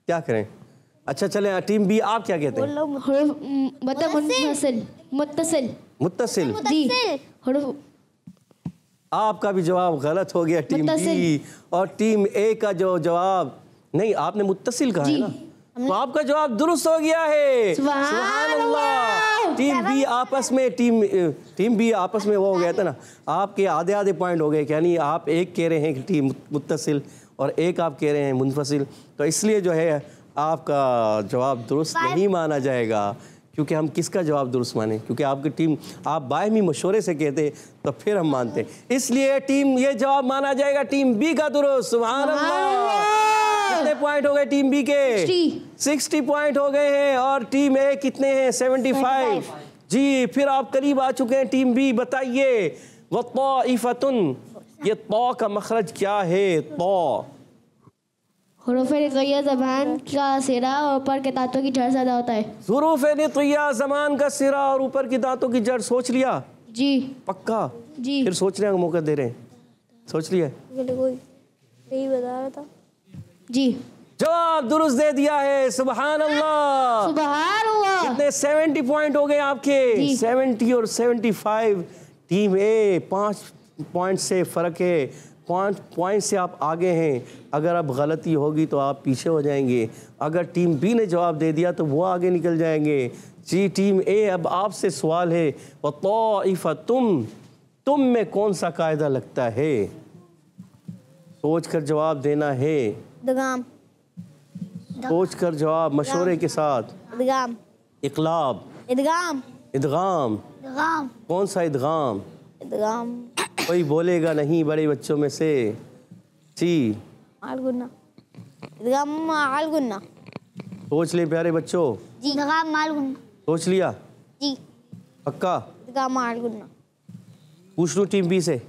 क्या करें? अच्छा चले, टीम बी आप क्या कहते हैं? हरूफ मद्दे मुनफसिल, मुत्तसिल। मुत्तसिल। जी, हरूफ आपका भी जवाब गलत हो गया टीम बी। मुत्तसिल। और टीम ए का जो जवाब, नहीं आपने मुत्तसिल कहा है ना, तो आपका जवाब दुरुस्त हो गया है। सुभान अल्लाह। टीम बी आपस में टीम बी आपस में वो हो गया था ना, आपके आधे आधे पॉइंट हो गए। यानी आप एक कह रहे हैं कि टीम मुत्तसिल और एक आप कह रहे हैं मुनफसिल। तो इसलिए जो है आपका जवाब दुरुस्त नहीं माना जाएगा। क्योंकि हम किसका जवाब दुरुस्त माने? क्योंकि आपकी टीम, आप बाहमी मशवरे से कहते तो फिर हम मानते। इसलिए टीम ये जवाब माना जाएगा टीम बी का दुरुस्त। सुभान अल्लाह। कितने पॉइंट हो गए टीम बी के? 60 पॉइंट हो गए हैं। और टीम ए कितने हैं? 75। जी, फिर आप करीब आ चुके हैं टीम बी। बताइए, व ताइफतुन, ये तौ का मखरज क्या है? तौ। हरूफ नितैया ज़बान का सिरा और ऊपर के दांतों की जड़ से अदा होता है। हरूफ नितैया ज़बान का सिरा और ऊपर की दांतों की जड़। सोच लिया? जी पक्का? जी। फिर सोचने का मौका दे रहे हैं। सोच लिया? यही बता रहा था। जी, जवाब दुरुस्त दे दिया है। सुभान अल्लाह। सुभान अल्लाह। कितने? 70 पॉइंट हो गए आपके। 70 और 75। टीम ए 5 पॉइंट से फर्क है। 5 पॉइंट से आप आगे हैं। अगर अब गलती होगी तो आप पीछे हो जाएंगे। अगर टीम बी ने जवाब दे दिया तो वो आगे निकल जाएंगे। जी टीम ए, अब आपसे सवाल है, व ताइफतुम, तुम में कौन सा कायदा लगता है? सोच कर जवाब देना है। इदगाम। सोच कर जवाब, मशवरे के साथ। इदगाम। इक़लाब। इदगाम। इदगाम। कौन सा इदगाम? इदगाम। कोई बोलेगा नहीं बड़े बच्चों में से? जी, आल गुन्ना। इदगाम आल गुन्ना। सोच ले प्यारे बच्चों। जी। इदगाम माल गुन्ना। सोच लिया? जी। पक्का? इदगाम आल गुन्ना। पूछ लूँ टीम बी से?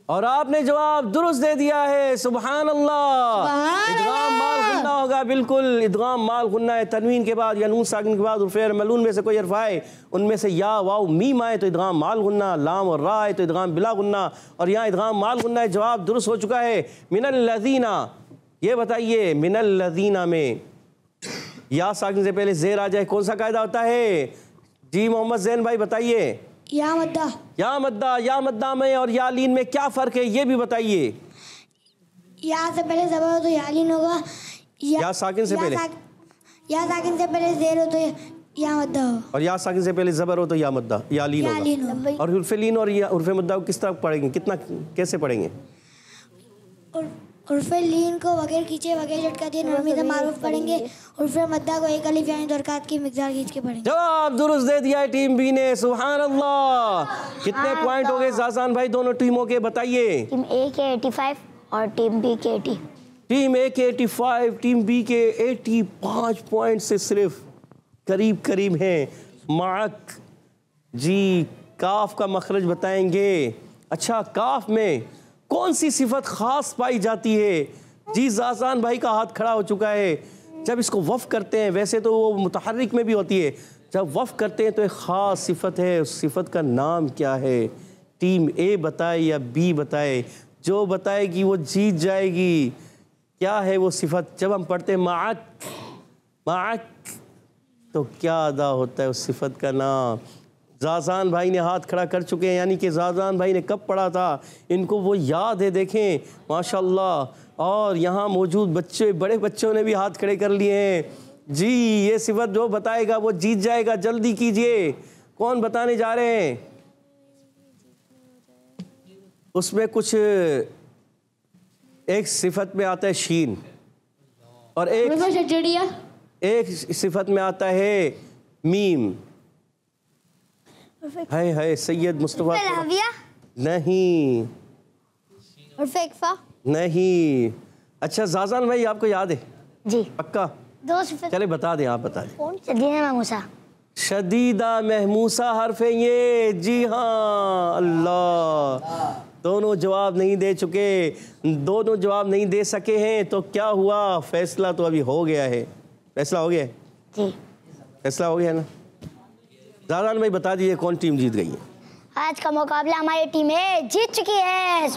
और आपने जवाब दुरुस्त दे दिया है। सुभान अल्लाह। इदगाम माल गुन्ना होगा, बिल्कुल इदगाम माल गुन्ना है। तनवीन के बाद या नून साकिन के बाद उर्फ़े मलून में से कोई हर्फ आए, उनमें से या वाव मीम आए तो इदगाम माल गुन्ना, लाम और रा आए तो इदगाम बिला गुन्ना, और यहाँ इदगाम माल गुन्ना है। जवाब दुरुस्त हो चुका है। मिनल लज़ीना, ये बताइए मिनल लज़ीना में या साकिन से पहले ज़ेर आ जाए, कौन सा कायदा होता है? जी मोहम्मद ज़ैन भाई बताइए। या मद्दा। या मद्दा में और या लीन में क्या फ़र्क है, ये भी बताइए। या से पहले ज़बर हो तो या लीन होगा, या साकिन से पहले या साकिन से पहले ज़ेर हो तो या मद्दा हो, और या साकिन से पहले ज़बर हो तो या मद्दा या लीन होगा। और उर्फ़े लीन और या उर्फ़े मद्दा को किस तरह पढ़ेंगे, कितना कैसे पढ़ेंगे? उर्फ़े लीन को बगैर खींचे बगैर झटका दिए नरमी से मारूफ पढ़ेंगे। उर्फ़े मद्दा को एक अलिफ यानी दरकात की मिक़दार खींच के पढ़ेंगे। जवाब दुरुस्त दे दिया है टीम बी ने। सुभान अल्लाह। कितने पॉइंट हो गए जासान भाई दोनों टीमों के, बताइए। टीम ए के 85 और टीम बी के 80। टीम ए के 85, टीम बी के 85 पॉइंट से सिर्फ करीब करीब हैं। माक जी काफ का मखरज बताएंगे। अच्छा, काफ में कौन सी सिफत खास पाई जाती है? जी जासान भाई का हाथ खड़ा हो चुका है। जब इसको वफ़ करते हैं, वैसे तो वो मुतहर्रिक में भी होती है, जब वफ़ करते हैं तो एक ख़ास सिफत है, उस सिफत का नाम क्या है? टीम ए बताए या बी बताए? जो बताएगी वो जीत जाएगी। क्या है वो सिफत? जब हम पढ़ते हैं माक माक तो क्या अदा होता है उस सिफत का नाम? जाजान भाई ने हाथ खड़ा कर चुके हैं, यानी कि जाजान भाई ने कब पढ़ा था इनको वो याद है। देखें माशाल्लाह। और यहाँ मौजूद बच्चे, बड़े बच्चों ने भी हाथ खड़े कर लिए हैं। जी ये सिफत जो बताएगा वो जीत जाएगा। जल्दी कीजिए, कौन बताने जा रहे हैं? उसमें कुछ एक सिफत में आता है शीन और एक सिफत में आता है मीम। है सैयद मुस्तफा नहीं नहीं। अच्छा जाजान भाई आपको याद है? जी पक्का? दो सिफत। चले बता दें, आप बता दें। शदीदा महमूसा। शदीदा महमूसा हर्फ है ये। जी हाँ, अल्लाह। दोनों जवाब नहीं दे चुके, दोनों जवाब नहीं दे सके हैं, तो क्या हुआ? फैसला तो अभी हो गया है। फैसला हो गया है जी, फैसला हो गया है ना? जाजान भाई बता दीजिए कौन टीम जीत गई है? आज का मुकाबला हमारी टीम ए जीत चुकी है।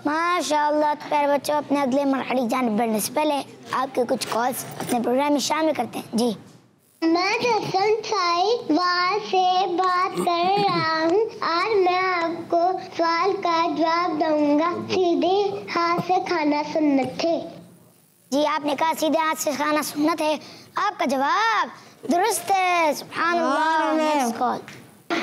माशाअल्लाह। तो प्यारे बच्चों, अपने अगले मरहले की जानिब बढ़ने से पहले आपके कुछ कॉल्स अपने प्रोग्राम में शामिल करते हैं। जी, मैं रसन साहिवाल से बात कर रहा हूँ। आज मैं आपको सवाल का जवाब दूंगा। सीधे हाथ से खाना सुन्नत है। जी आपने कहा सीधे हाथ से खाना सुन्नत है। आपका जवाब दुरुस्त है। सुभान अल्लाह। Next call.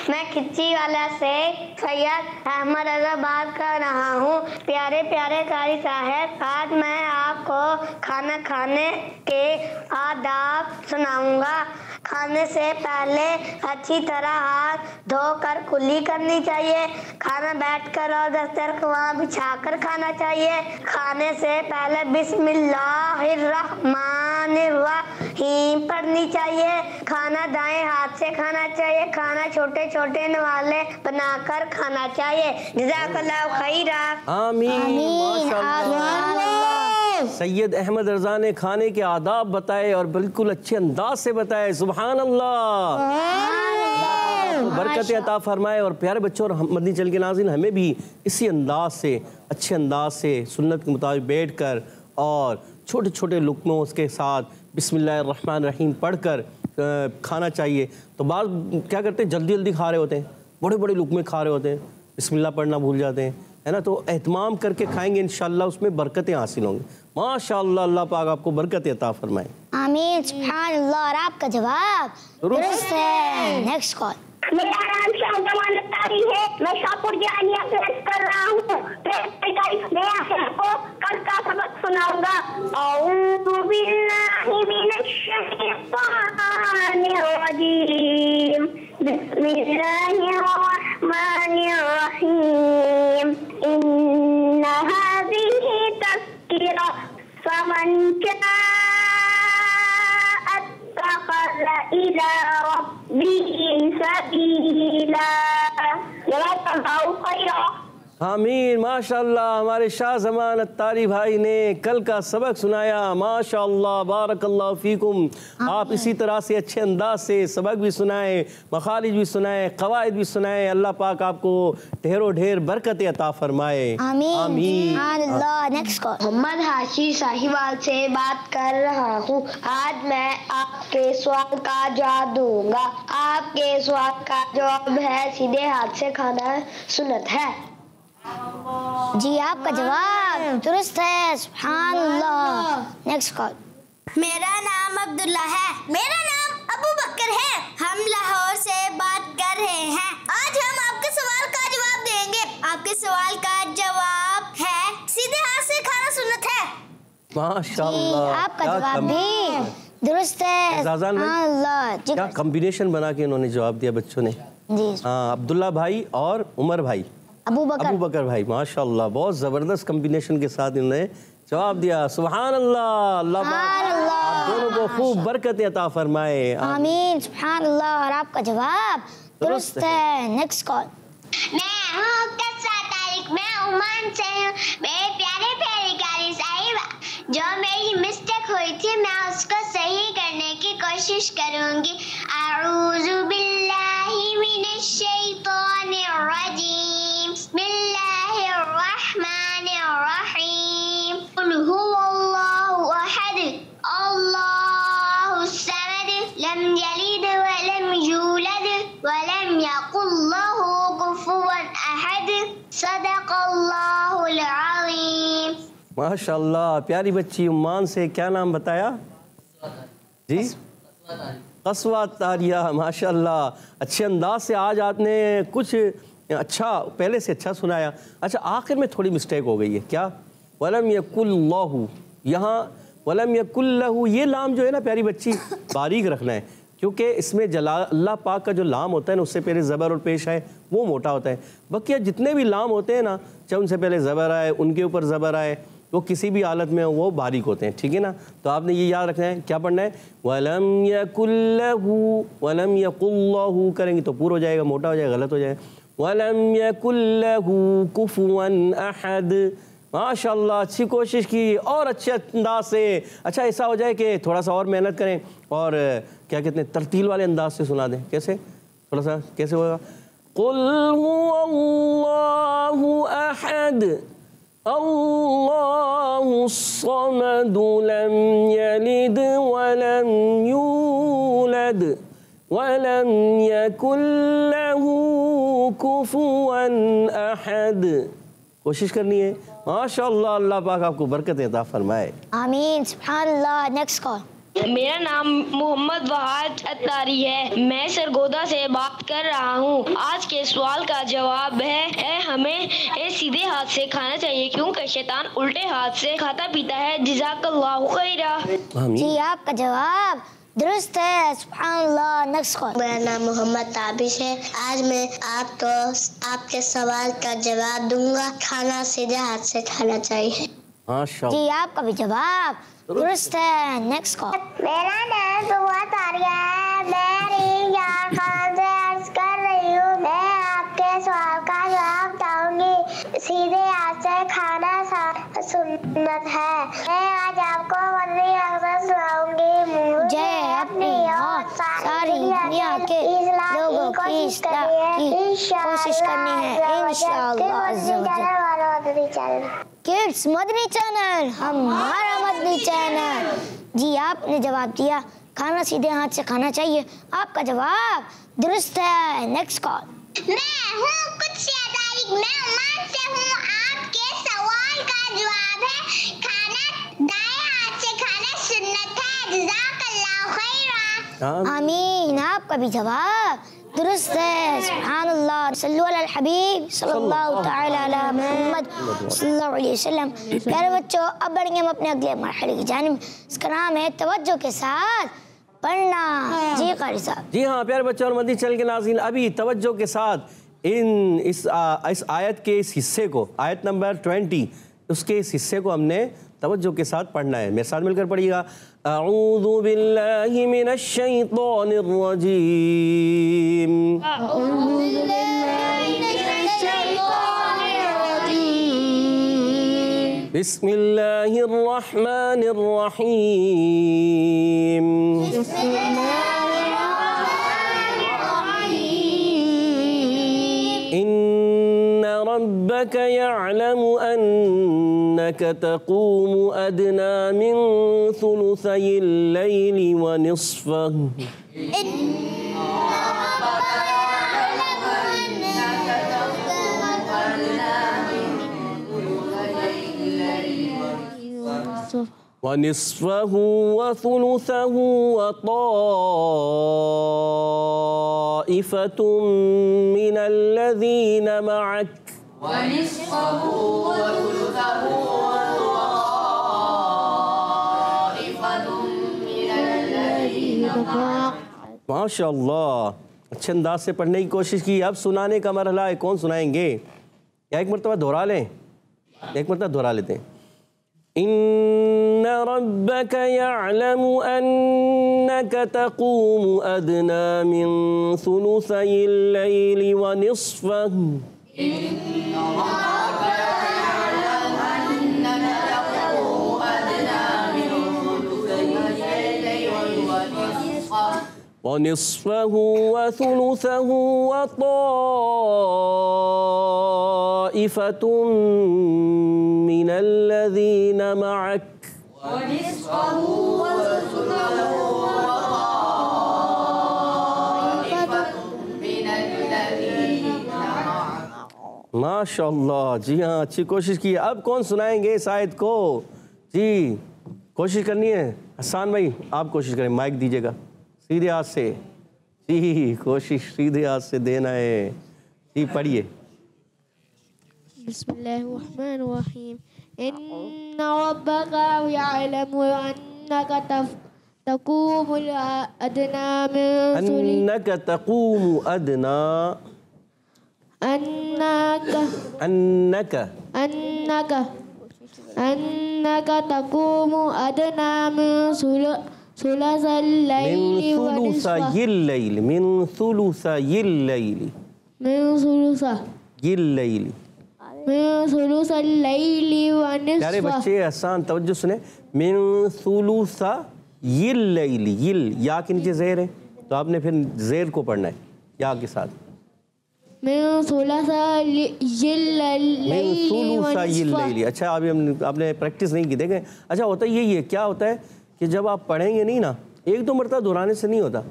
मैं खिच्ची वाला से सैयद अहमद रजा बात कर रहा हूँ। प्यारे प्यारे कारी साहब, आज मैं आपको खाना खाने के आदाब सुनाऊंगा। खाने से पहले अच्छी तरह हाथ धोकर कुल्ली करनी चाहिए। खाना बैठकर और दस्तरख्वां बिछाकर खाना चाहिए। खाने से पहले बिस्मिल्लाहिर्रहमानिर्रहीम पढ़नी चाहिए। खाना दाएं हाथ से खाना चाहिए। खाना छोटे छोटे नवाले बनाकर खाना चाहिए। जज़ाकल्लाहु खैरा। आमीन। सैयद अहमद रजा ने खाने के आदाब बताए और बिल्कुल अच्छे अंदाज से बताए। सुभान अल्लाह। बरकत अता फरमाए। और प्यारे बच्चों और मदनी चैनल के नाज़रीन, हमें भी इसी अंदाज से, अच्छे अंदाज से सुन्नत के मुताबिक बैठकर और छोटे छोटे लुक़्मों उसके साथ बिस्मिल्लाहिर्रहमानिर्रहीम पढ़कर खाना चाहिए। तो बात क्या करते हैं, जल्दी जल्दी खा रहे होते हैं, बड़े बड़े लुक़्मे खा रहे होते हैं, बिस्मिल्लाह पढ़ना भूल जाते हैं, है ना। तो एहतमाम करके खाएंगे, इंशाअल्लाह उसमें बरकतें हासिल होंगी। माशाअल्लाह, अल्लाह पाक आपको बरकत अता फरमाए। आमीन। सुभान अल्लाह। और आपका जवाब दुरुस्त है। Next call. मेरा नाम शाहजमान अत्तारी है। मैं शाहपुर जानिया से कर रहा हूँ। मैं आपको कल का सबक सुनाऊंगा। औज़ु बिल्लाहि मिनश शैतानिर रजीम। बिस्मिल्लाहिर्रहमानिर्रहीम। इन्ना हाज़िही तज़किरा फमन शाअ इत्तख़ज़ इला रब्बिही सबीला। जज़ाकल्लाहु खैरा। आमीन। माशाअल्लाह, हमारे शाह ज़मान अत्तारी भाई ने कल का सबक सुनाया। माशाअल्लाह, बारकल्लाहु फीकुम। आप इसी तरह से अच्छे अंदाज से सबक भी सुनाएं, मखारिज भी सुनाएं, कवायद भी सुनाएं। अल्लाह पाक आपको ढेरों ढेर बरकत अता फरमाए। आमीन। Next call. मोहम्मद हाशी साहिवाल से बात कर रहा हूँ। आज मैं आपके सवाल का जवाब दूंगा। आपके सवाल का जवाब है सीधे हाथ से खाना सुन्नत है। जी आपका जवाब दुरुस्त है। सुभान अल्लाह। Next call. मेरा नाम अब्दुल्ला है। मेरा नाम अबू बकर है। हम लाहौर से बात कर रहे हैं। आज हम आपके सवाल का जवाब देंगे। आपके सवाल का जवाब है सीधे हाथ से खाना सुन्नत है। माशाअल्लाह, आपका जवाब भी दुरुस्त है। अल्लाह, क्या कॉम्बिनेशन बना के इन्होंने जवाब दिया बच्चों ने। जी हाँ, अब्दुल्ला भाई और उमर भाई, अबू बकर भाई, माशाअल्लाह बहुत ज़बरदस्त कॉम्बिनेशन के साथ इन्होंने जवाब दिया। सुभान अल्लाह। अल्लाह आप दोनों को खूब बरकत अता फरमाए। आमीन। सुभान अल्लाह। और आपका जवाब दुरुस्त है। Next call. मैं हूँ कस्सा तारिक, मैं ओमान से हूँ। मेरे प्यारे प्यारे कारी साहिबा, जो मेरी मिस्टेक हुई थी मैं उसको सही करने की कोशिश करूँगी। अऊज़ु बिल्लाहि मिनश शैतानिर रजीम, बिस्मिल्लाहिर रहमानिर रहीम। कुल हुवल्लाहु अहद, अल्लाहुस समद, लम यलिद व लम यूलद व लम यकुल लहू कुफुवन अहद, सदक़ल्लाहुल अज़ीम। माशाअल्लाह, प्यारी बच्ची उम्मान से क्या नाम बताया जी? कस्वा तारिया। माशाअल्लाह, अच्छे अंदाज से आज आपने कुछ अच्छा पहले से अच्छा सुनाया। अच्छा, आखिर में थोड़ी मिस्टेक हो गई है। क्या? वलम यकुल्लाहु, यहाँ वलम यकुल्लहु, ये लाम जो है ना प्यारी बच्ची बारीक रखना है, क्योंकि इसमें अल्लाह पाक का जो लाम होता है ना उससे पहले ज़बर और पेश आए वो मोटा होता है। बकिया जितने भी लाम होते हैं ना, चाहे उनसे पहले ज़बर आए, उनके ऊपर ज़बर आए, वो किसी भी हालत में वो बारीक होते हैं। ठीक है ना? तो आपने ये याद रखना है। क्या पढ़ना है? वलम यकुल्लहु, वलम यकुल्लहु करेंगे तो पूरा हो जाएगा, मोटा हो जाएगा, गलत हो जाएगा। वलम यकुल्लहु कुफुवन अहद। माशाअल्लाह, अच्छी कोशिश की और अच्छे अंदाज से। अच्छा, ऐसा हो जाए कि थोड़ा सा और मेहनत करें और क्या कहते हैं तरतील वाले अंदाज से सुना दें। कैसे? थोड़ा सा कैसे होगा? कुल हुवल्लाहु अहद, अल्लाहुस समद, लम यलिद वलम यूलद वलम यकुल लहू कुफुवन अहद। कोशिश करनी है। माशाअल्लाह, अल्लाह पाक आपको बरकत अता फरमाए। आमीन। सुभान अल्लाह। Next call. मेरा नाम मोहम्मद वहाद अत्तारी है। मैं सरगोदा से बात कर रहा हूँ। आज के सवाल का जवाब है हमें सीधे हाथ से खाना चाहिए क्योंकि शैतान उल्टे हाथ से खाता पीता है। जज़ाकल्लाहु खैरा। जी आपका जवाब दुरुस्त है। सुभान अल्लाह। Next call. मेरा नाम मोहम्मद ताबिश है। आज मैं आपके सवाल का जवाब दूंगा। खाना सीधे हाथ से खाना चाहिए। माशाअल्लाह। जी आपका भी जवाब दुरुस्त है। Next call. मेरा नाम सुबह तारिया है। मैं रियान खान से अर्ज कर रही हूँ। मैं आपके सवाल का जवाब दूंगी। सीधे हाथ से खाना सुन्नत है। मैं आज आपको मदनी अक्सर सुनाऊंगी। मुझे अपनी और सारी दुनिया के लोगों की इस्लाह की कोशिश करनी है इंशाअल्लाह। किड्स मदनी चैनल, हमारा मदनी चैनल। जी आपने जवाब दिया खाना सीधे हाथ से खाना चाहिए। आपका जवाब दुरुस्त है। Next call. मैं हूँ कुत्सिया तारिक, मैं ओमान से हूँ। आपके सवाल का जवाब है खाना दाएं हाथ से खाना सुन्नत है। जज़ाकल्लाहु खैरा। आमीन। आपका भी जवाब दुरुस्त है। सुभान अल्लाह। सल्लु अलल हबीब सल्लल्लाहु तआला अला मुहम्मद सल्लल्लाहु अलैहि वसल्लम। प्यारे बच्चों, अब बढ़ेंगे हम अपने अगले मरहले की जानिब। इसका नाम है तवज्जो के साथ पढ़ना। जी कारी साहब। जी हाँ प्यारे बच्चों और मदनी चैनल के नाज़रीन, अभी तवज्जो के साथ इस आयत के इस हिस्से को, आयत नंबर 20, उसके इस हिस्से को हमने तवज्जो के साथ पढ़ना है। मेरे साथ मिलकर पढ़िएगा। अऊज़ु बिल्लाहि मिनश शैतानिर रजीम। बिस्मिल्लाहिर्रहमानिर्रहीम। इन्ना रब्बक यअलमु अन्नक तक़ूमु अदना मिन सुलुसैल लैलि व निस्फ़हु वनिस्फ़हु वसुलुसहु वताइफ़तुम मिनल्लज़ीना मअक। वनिस्फ़हु वसुलुसहु वताइफ़तुम मिनल्लज़ीना मअक। माशाअल्लाह, अच्छे अंदाज से पढ़ने की कोशिश की। अब सुनाने का मरहला है, कौन सुनाएंगे? या एक मरतबा दोहरा लें? एक मरतबा दोहरा लेते हैं। इन्ना रब्बक यअलमु अन्नक तक़ूमु अदना मिन सुलुसैल लैलि व निस्फ़हु। इन्ना रब्बक यअलमु अन्नक तक़ूमु अदना मिन सुलुसैल लैलि व निस्फ़हु वनिस्फ़हु वसुलुसहु वताइफ़तुम मिनल्लज़ीना मअक। वनिस्फ़हु वसुलुसहु वताइफ़तुम मिनल्लज़ीना मअक। माशाअल्लाह, जी हाँ, अच्छी कोशिश की। अब कौन सुनाएंगे इस आयत को? जी कोशिश करनी है। हसन भाई आप कोशिश करें, माइक दीजिएगा सीधे हाथ से। जी कोशिश सीधे हाथ से देना है। जी पढ़िए। बिस्मिल्लाहिर्रहमानिर्रहीम। इन्ना रब्बक यअलमु अन्नक तक़ूमु अदना मिन अन्नक तक़ूमु अदना अन्नक तक़ूमु अदना मिन सुलुसैल लैलि व निस्फ़हु मिन सुलुसैल लैलि व निस्फ़हु। प्यारे बच्चे आसान तवज्जो सुने। मिन सुलुसैल लैलि, यिल या के नीचे ज़ेर है तो आपने फिर ज़ेर को पढ़ना है या के साथ। मिन सुलुसैल लैलि। अच्छा अभी आपने प्रैक्टिस नहीं की, देखें। अच्छा होता यही है, क्या होता है कि जब आप पढ़ेंगे नहीं ना, एक दो मरतबा दोहराने से नहीं होता,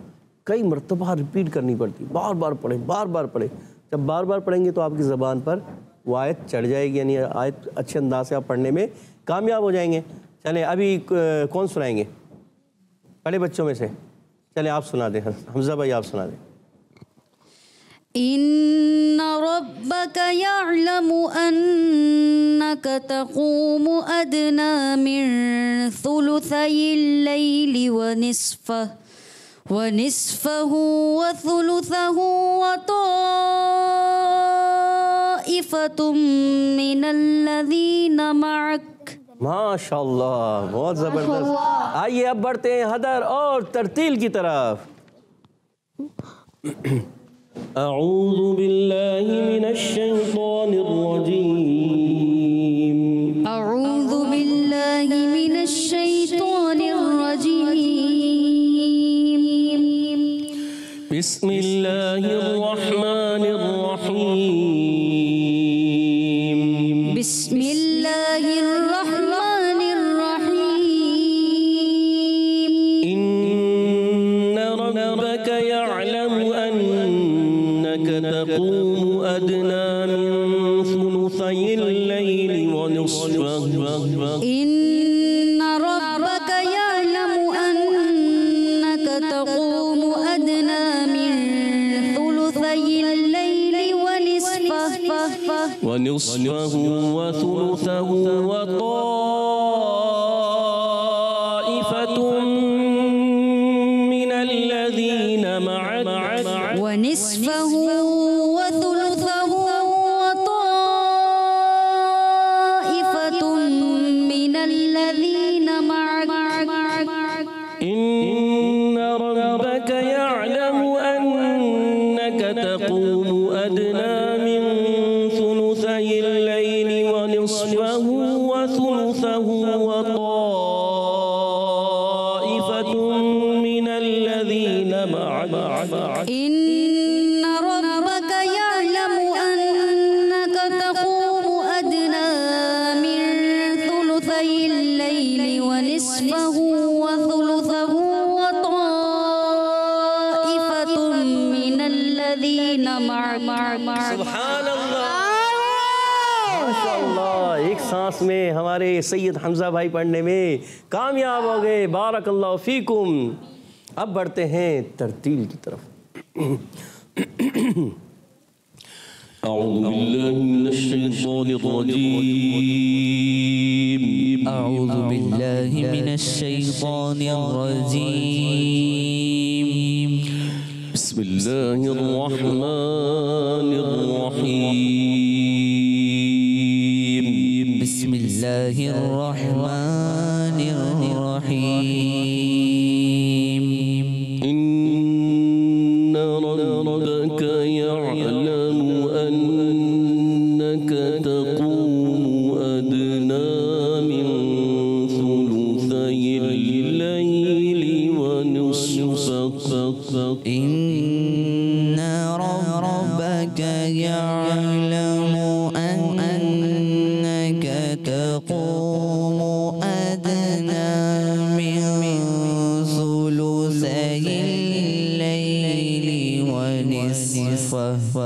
कई मरतबा रिपीट करनी पड़ती, बार बार पढ़ें, बार बार पढ़ें। जब बार बार पढ़ेंगे तो आपकी ज़बान पर वो आयत चढ़ जाएगी, यानी आयत अच्छे अंदाज से आप पढ़ने में कामयाब हो जाएंगे। चलें अभी कौन सुनाएंगे बड़े बच्चों में से? चलें आप सुना दें, हमज़ा भाई आप सुना दें। इन्ना रब्बक यअलमु अन्नक तक़ूमु अदना मिन सुलुसैल लैलि व निस्फ़हु वसुलुसहु वताइफ़तुम मिनल्लज़ीना मअक। माशाअल्लाह, बहुत ज़बरदस्त। आइए अब बढ़ते हैं हदर और तरतील की तरफ। अऊज़ु बिल्लाहि मिनश शैतानिर रजीम। अऊज़ु बिल्लाहि मिनश शैतानिर रजीम। बिस्मिल्लाहिर रहमानिर रहीम। बिस्मिल्लाहिर रहमानिर रहीम। इन्ना रब्बक यअलमु तक़ूमु अदना मिन सुलुसैल लैलि व निस्फ़हु। इन्ना रब्बक यअलमु अन्नक तक़ूमु अदना मिन सुलुसैल लैलि व निस्फ़हु वसुलुसहु वताइफ़तुम मिनल्लज़ीना मअक। वनिस्फ़हु वसुलुसहु वताइफ़तुम मिनल्लज़ीना मअक। इन्ना रब्बक यअलमु अन्नक तक़ूमु अदना मिन सुलुसैल लैलि व निस्फ़हु वसुलुसहु सुभान अल्लाह, माशाअल्लाह। एक सांस में हमारे सैयद हमजा भाई पढ़ने में कामयाब हो गए। बारकल्लाहु फीकुम। अब बढ़ते हैं तरतील की तरफ। अऊज़ु बिल्लाहि मिनश शैतानिर रजीम। अऊज़ु बिल्लाहि मिनश शैतानिर रजीम। बिस्मिल्लाहिर रहमानिर रहीम। बिस्मिल्लाहिर रहमानिर रहीम। इन्ना रब्बका यअलमु अन्नका तक़ूमु अदना मिन सुलुसैल लैली व निस्फहु। इन्ना रब्बका यअलमु अन्नका तक़ूमु अदना मिन सुलुसैल लैली व निस्फहु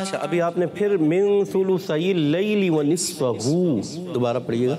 अच्छा, अभी आपने फिर मिन सुलुसैल लैली व निस्फहू दोबारा पढ़िएगा।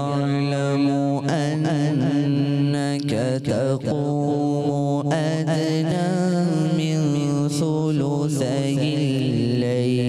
यअलमु अन्नका तक़ूमु अदना मिन सुलुसैल लैल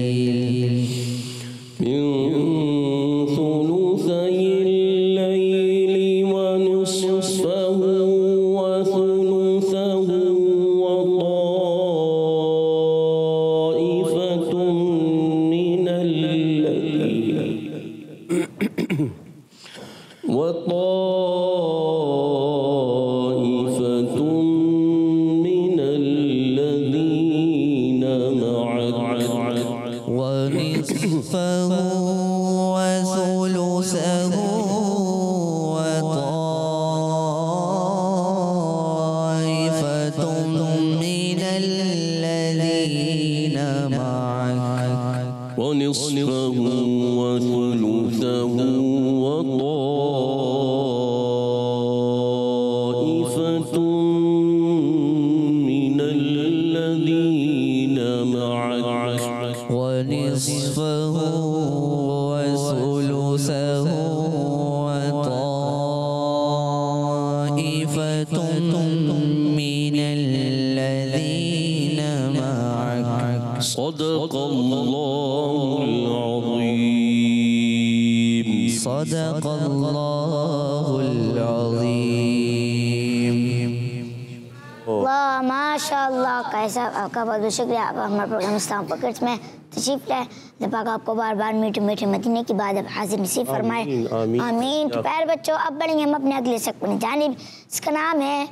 वाह माशाअल्लाह। कैसा आपका बहुत बहुत शुक्रिया। आप हमारे प्रोग्राम इस्लाम फॉकिट्स में तशरीफ लाए। अल्लाह पाक आपको बार बार मीठे मीठे मदीने की बात हाजिर नसीब फरमाए। आमीन। तो प्यारे बच्चों, अब बढ़ेंगे हम अपने अगले सेगमेंट की जानिब। इसका नाम है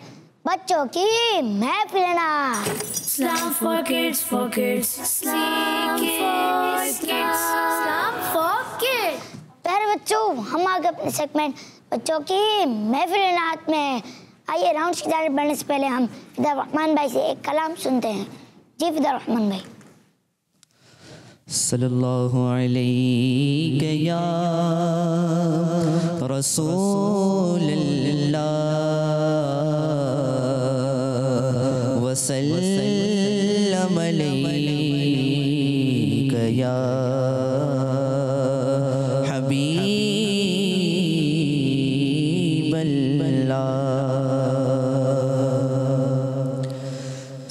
बच्चों की महफिलना। Islam for kids, for kids. Islam for kids. Islam for kids. प्यारे बच्चों, हम आगे अपने सेगमेंट बच्चों की महफिलनात में। आइए राउंड्स की जानिब बढ़ने से पहले हम फिदा रहमान भाई से एक कलाम सुनते हैं। जी फिदा रहमान भाई। सल्लल्लाहु अलैहि या रसूलल्लाह वसल्लम अलैका या हबीबल्लाह।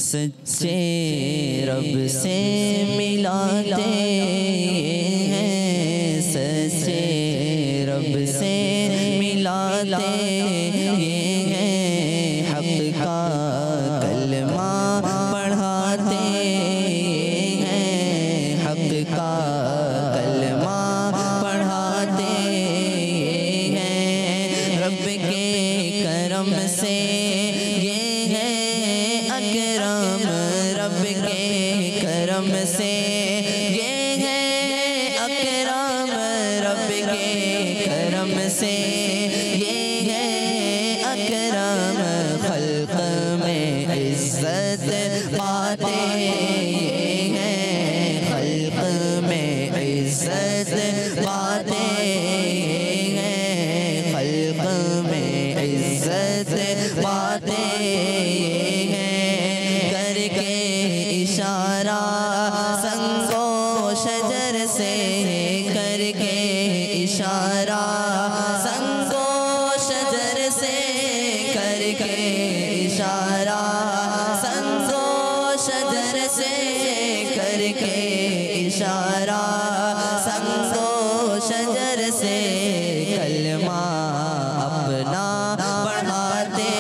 सच्चे रब से मिलाते हैं, सच्चे रब से मिलाते हैं, हक़ का कलमा पढ़ाते हैं, हक़ का कलमा पढ़ाते हैं। रब के करम से ये है अकरम, रब के करम से ये है अकरम, रब के करम से ये है अकरम। खल्क़ में इज़्ज़त पाते हैं, खल्क़ में इज़्ज़त पाते हैं, खल्क़ में इज़्ज़त पाते हैं। करके इशारा संगो शजर से, करके इशारा संगो शजर से, करके इशारा संगो शजर से, करके इशारा संगो शजर से। कलमा अपना बढ़ाते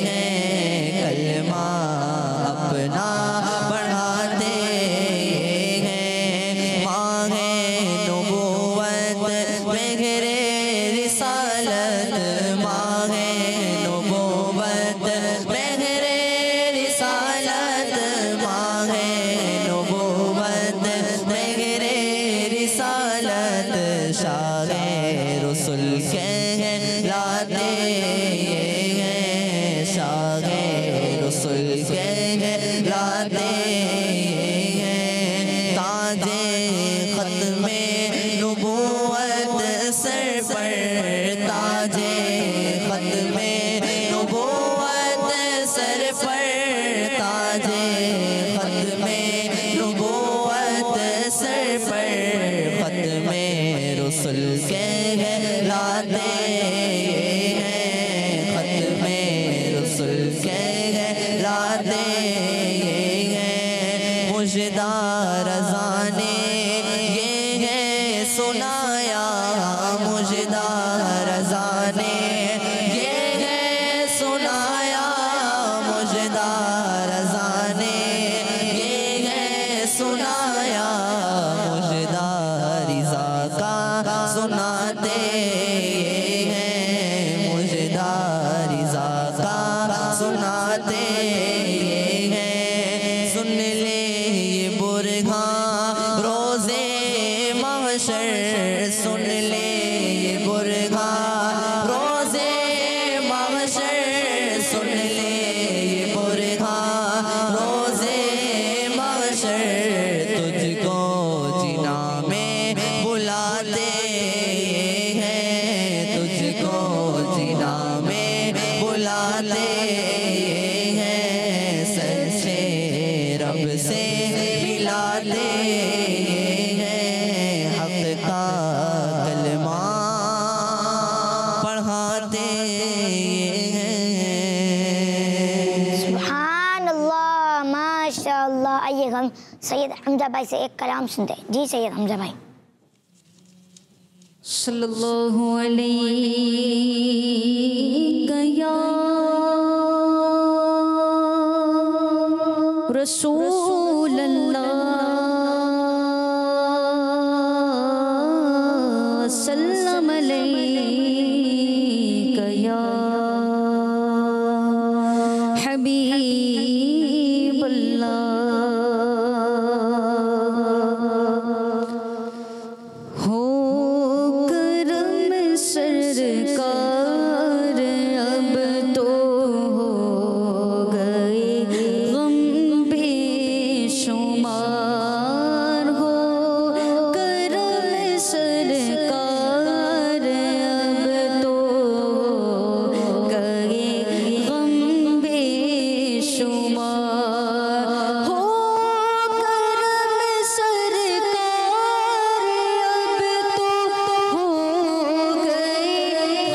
हैं, कलमा अपना बढ़ाते हैं। मांगे नबूवत मेघरे रिसालत, मांगे नबूवत मेघरे रिसालत, मांगे नबूवत मेघरे रिसालत। शाहे रसूल कहलाते हैं, शाहे रसूल कहलाते हैं। ताजे ख़त्मे नबूवत सर पर, ताजे ख़त्मे नबूवत सर पर, ताजे ख़त्मे नबूवत सर पर। ख़त्मे रसूल कहलाते नाते हैं, खत्मे रसूल कहलाते हैं। मुजदार रज़ाने ये है सुनाया, मुजदार रज़ाने ये है सुनाया, मुजदार रज़ाने ये है सुनाया, मुजदार रिज़ा का सुनाते हैं, मुजदार रिज़ा का सुनाते हैं। सुन ले ये बुरहान रोज़े महशर, सुन ले ये बुरहान रोज़े महशर, सुन ले ये बुरहान रोज़े महशर। तुझको जिना में बुलाते हैं, तुझको जिना में बुलाते हैं। सच्चे रब से मिलाते हैं, हक़ का कलमा पढ़ाते हैं। सुभान अल्लाह, माशाअल्लाह। आइए हम सैयद हमजा भाई से एक कलाम सुनते हैं। जी सैयद हमजा भाई। सल्लल्लाहु अलैहि या रसूल अल्लाह, सल्लम अलैका या हबीब अल्लाह। हो करम सरकार अब तो हो गए गम बेशुमार, हो करम सरकार अब तो हो गए गम बेशुमार, हो करम सरकार अब तो हो गए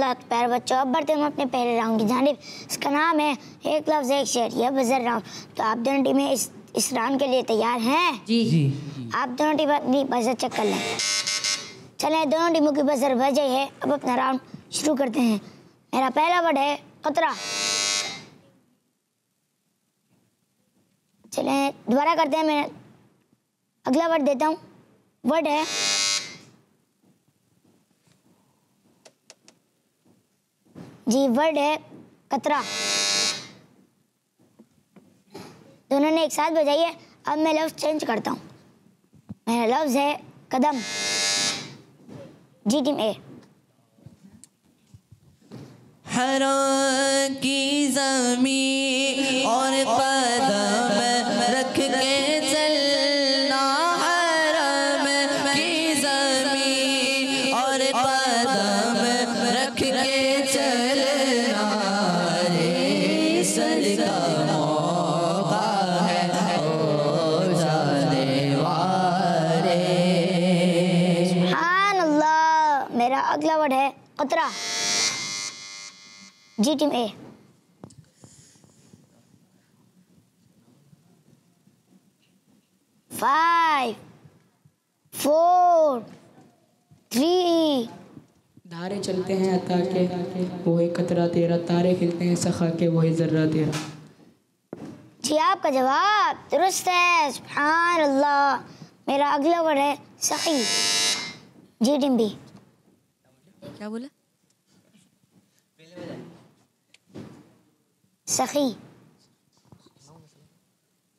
माशाअल्लाह प्यारे बच्चों, अब बढ़ते हम अपने पहले राउंड की जानिब। इसका नाम है एक लफ्ज़ एक शेर, यह बजर राउंड। तो आप दोनों टीमें इस राउंड के लिए तैयार हैं? जी। आप दोनों टीम अपनी बजर चेक कर लें। चलें, दोनों टीमों की बजर बज गई है। अब अपना राउंड शुरू करते हैं। मेरा पहला वर्ड है कतरा। चलें दोबारा करते हैं, मैं अगला वर्ड देता हूँ। वर्ड है जी, वर्ड है कतरा। दोनों ने एक साथ बजाइए। अब मैं लफ्ज़ चेंज करता हूँ। मेरा लफ्ज़ है कदम। जी टीम ए। हरों की ज़मीं और कदम रख के चलना, हरम की ज़मीं और कदम रख के चलना, रे सर का मौका है ओ जाने वाले। सुभान अल्लाह। मेरा अगला वर्ड है कतरा। जी टीम ए। 5 4 3। धारे चलते हैं अता के वो है कतरा तेरा, तारे खिलते हैं सखा के वो है जर्रा तेरा। जी आपका जवाब दुरुस्त है। सुभान अल्लाह। मेरा अगला वर्ड है सखी। जी टीम बी। क्या बोला? सखी।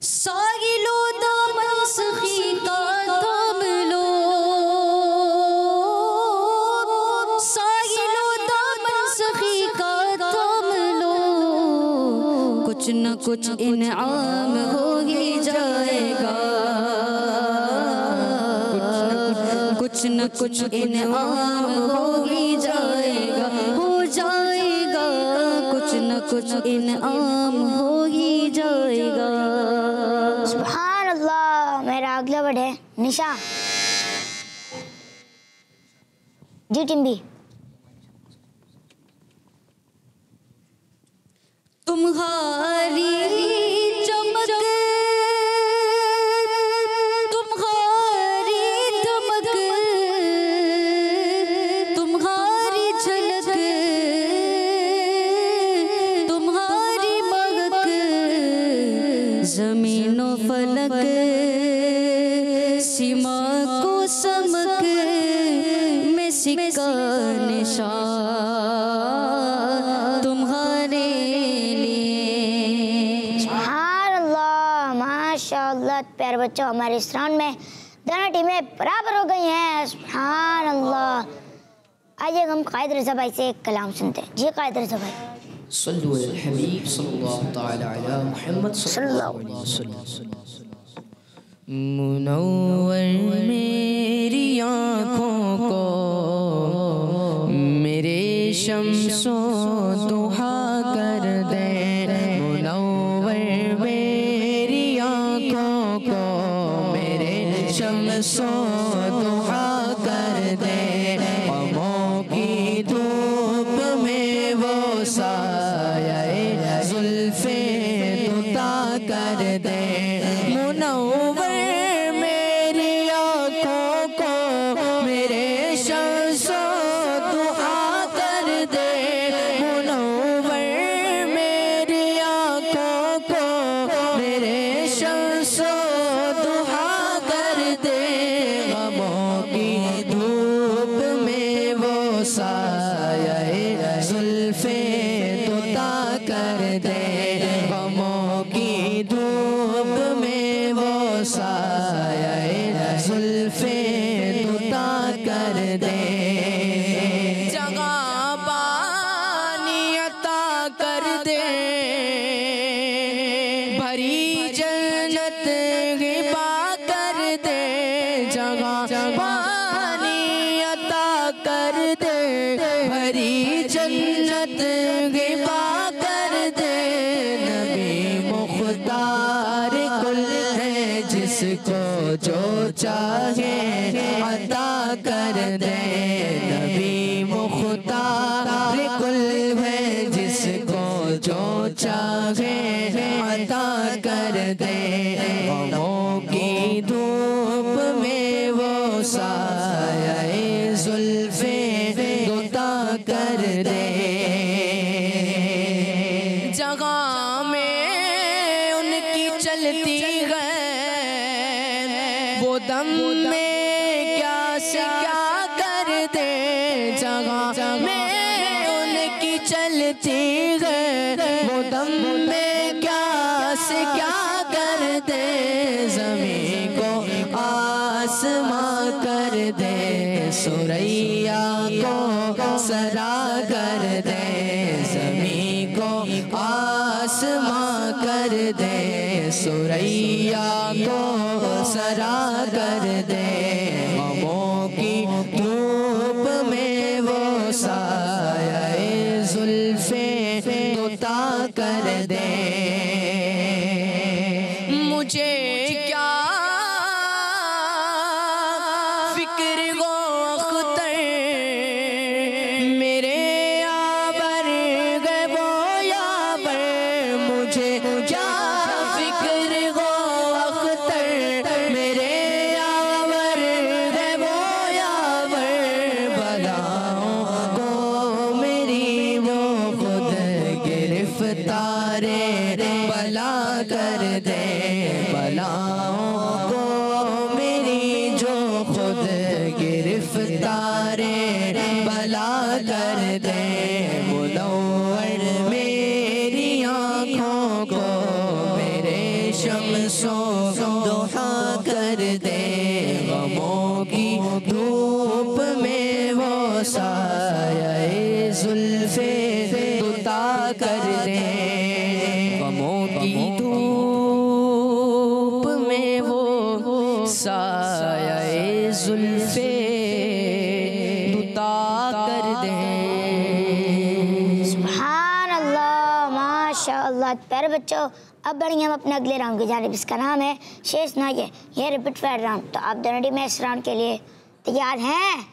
सागिलो दामन सखी का थाम लो, सागिलो दामन सखी का थाम लो, कुछ न कुछ इनाम हो ही जाएगा, कुछ न कुछ इनाम हो ही जाएगा, हो जाएगा, कुछ न कुछ इनाम हो ही जाएगा। सुभान अल्लाह। मेरा अगला वर्ड है निशा। जी टीम बी। तुम्हारी चमक, तुम्हारी धमक, तुम्हारी झलक, तुम्हारी महक, ज़मीनो फलक, सीमा को समक में सिक्का निशान तुम्हारे लिए। सुभान अल्लाह। माशाअल्लाह। प्यारे बच्चों, हमारे इस राउंड में दोनों टीमें बराबर हो गई हैं। सुभान अल्लाह। आइए हम कायद रज़ा भाई से एक कलाम सुनते हैं। जी कायद रज़ा भाई। सल्लु अलल हबीब सल्लल्लाहु तआला अला मुहम्मद सल्लल्लाहु अलैहि वसल्लम। मुनव्वर मेरी आँखों को मेरे शम्सो दुहा कर दे, मुनव्वर मेरी आँखों को मेरे शम्सो दुहा कर दे, क़मों की धूप में वो साया जुल्फ़े दुता कर दे, मुनव्वर मेरी आँखों को मेरे शम्सो दुआ कर दे, मुनव्वर मेरी आँखों को मेरे शम्सो दुआ कर दे, ग़मों की धूप में वो साया जुल्फ़े दुता कर दे, ग़मों की धूप में वो साया जुल्फ़े दुता कर दे, जगह पानी अता कर दे, भरी जन्नत गिबा कर दे, जगह पानी अता कर दे, भरी जन्नत गिबा कर दे, नबी मुख्तार कुल है जिसको जो चाहे अता कर दे, नबी मुख्तार वो तारिकुल है जिसको जो चाहे अता कर दे। गमों की धूप में वो साये जुल्फे दुता कर दे। जगह में उनकी चलती है वो दम में क्या से क्या कर दे। जगह में उनकी चलती है वो दम में क्या से क्या कर दे। ज़मीं को आसमां कर दे, सुरैया को सरा कर दे। ज़मीं को आसमां कर दे, सुरैया को सरा कर दे। गमों की धूप में वो साये जुल्फे दुता कर दे। मुझे क्या फिक्र गो अख्तर मेरे याबर गए वो याबर। मुझे क्या फिक्र गो अख्तर मेरे याबर गए वो याबर। बलाओं को मेरी वो खुद गिरफ्तारे बला कर दे। बलाओं को मेरी जो खुद गिरफ्तारे बला कर दे। मुनव्वर मेरी आँखों को मेरे शम्सो दुहा कर दे। गमों की धूप में वो साये जुल्फे दुता कर दे। गमों की धूप में वो साये जुल्फे दुता कर दे। सुभान अल्लाह, माशा अल्लाह। प्यारे बच्चों, अब बढ़ेंगे हम अपने अगले राउंड की जानिब। इसका नाम है शेर सुनाइए। ये रिपीट फायर राउंड। तो आप दोनों टीमें इस राउंड के लिए तैयार हैं?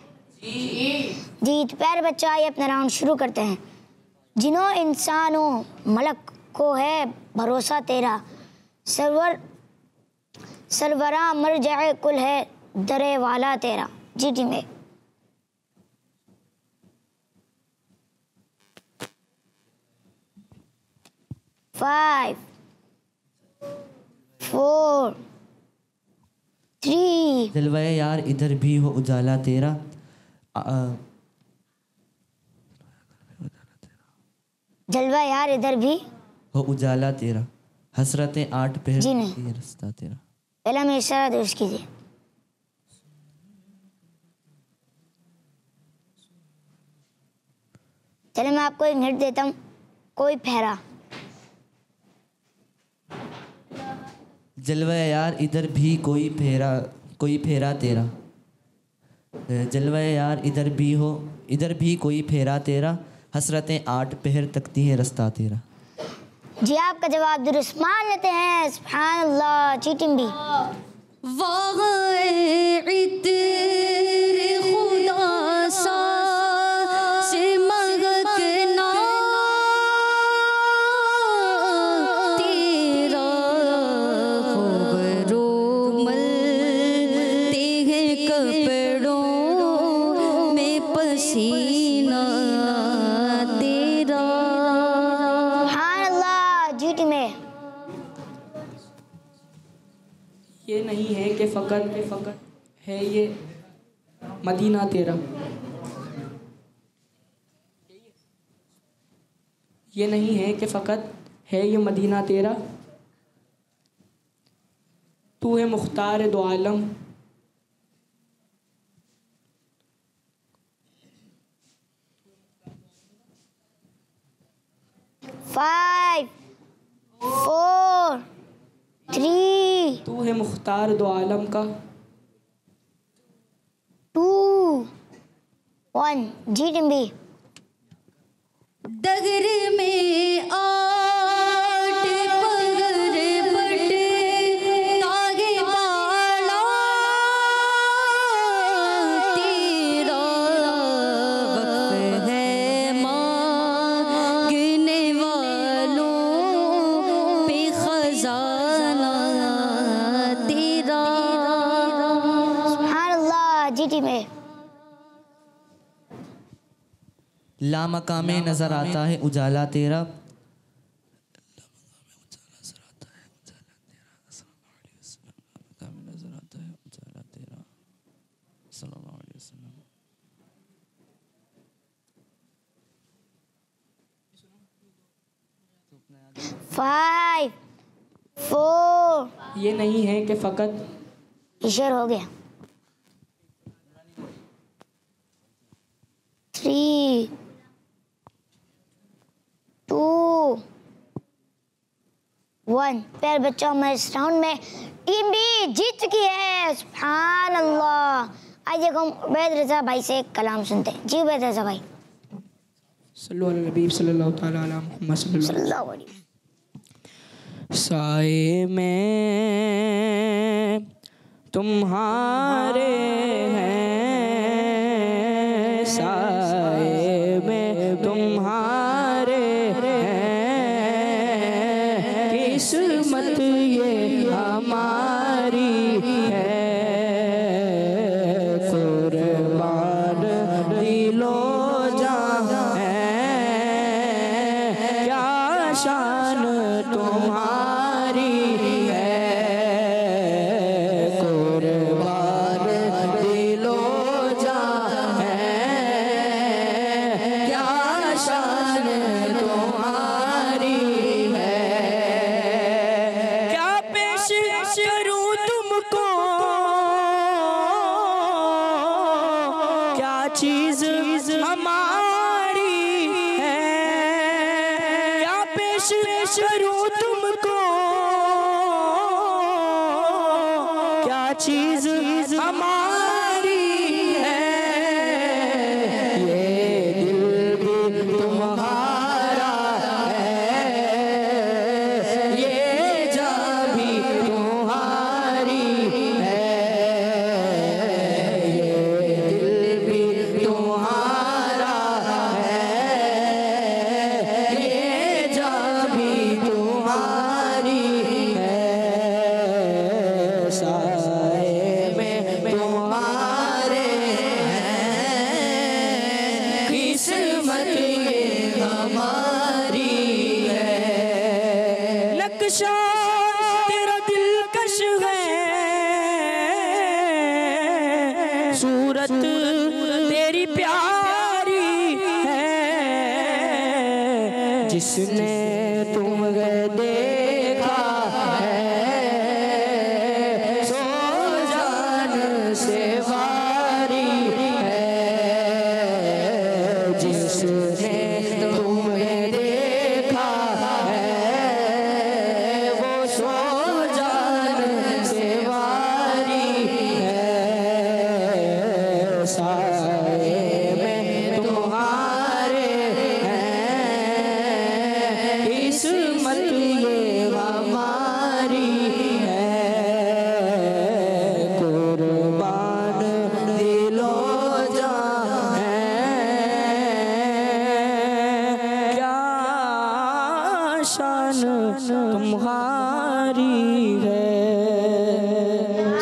जी। तो प्यारे बच्चों, आइए अपना राउंड शुरू करते हैं। जिन्हों इंसानों मलक को है भरोसा तेरा, सरवरा मर जाए कुल है दरे वाला तेरा। जी टीमें। 5 4 3। जलवाए यार इधर भी हो उजाला तेरा। जलवा यार इधर भी हो उजाला तेरा, हसरतें 8 पहर जी नहीं। ये रास्ता तेरा। पहला में इशारा दुरुस्त कीजिए। चलिए मैं आपको एक हिंट देता हूँ। कोई फेरा। जलवा यार इधर भी कोई फेरा तेरा। जलवा यार इधर भी कोई फेरा तेरा, हसरतें 8 पहर तकती है रास्ता तेरा। जी आपका जवाब दुरुस्त मान लेते हैं। सुभान अल्लाह। चीटिंग भी। खुदा सा से महकना तेरा, खूबरो मलते हैं कपड़ों में पसीना तेरा। सुभान अल्लाह। जीटी में ये नहीं है कि फ़कत है ये मदीना तेरा। ये नहीं है कि फ़कत है ये मदीना तेरा। तू है मुख्तार दो आलम। 5 4 3। तू है मुख्तार दो आलम का। 2 1। जी टिम्बी। डगर में आट पगर बट तागे बाला तेरा, वक्फ सिटी में। लामकामे नजर आता है उजाला तेरा। फाइव, फोर, ये नहीं है कि फ़कत शेर हो गया। 3, 2, 1। प्यारे बच्चों, मैं इस राउंड में टीम बी जीत चुकी है। सुभान अल्लाह। आइए हम उबैद रज़ा भाई से एक कलाम सुनते हैं। जी उबैद रज़ा भाई। सल्लल्लाहु अलैहि नबी सल्लल्लाहु ताला अला मुहम्मद सल्लल्लाहु अलैहि वसल्लम। साए में तुम्हारे हैं, साए में तुम्हारे हैं, किस्मत ये हमारी है, कुर्बान दिलो जान है, क्या शान तुम्हारी है, कुर्बान दिलो जान है, क्या शान तुम्हारी है, क्या पेश करूं तुमको, क्या चीज हमारी है, क्या पेश करूं तुमको, क्या चीज हमारी है, ये दिल भी तुम्हारा है, ये जान भी तुम्हारी है, ये दिल भी तुम्हारा है, ये जान भी तुम्हारी है, साए में तुम्हारे हैं, किस्मत ये हमारी है, नक्शा तेरा दिलकश है, सूरत तेरी प्यारी है, जिसने तुम्हें देखा है, सो जान से वारी है, जिसने तुम्हें देखा है, वो सो जान से वारी है, साए में तुम्हारे हैं, किस्मत ये हमारी है, कुर्बान दिलो जान है, क्या शान तुम्हारी है।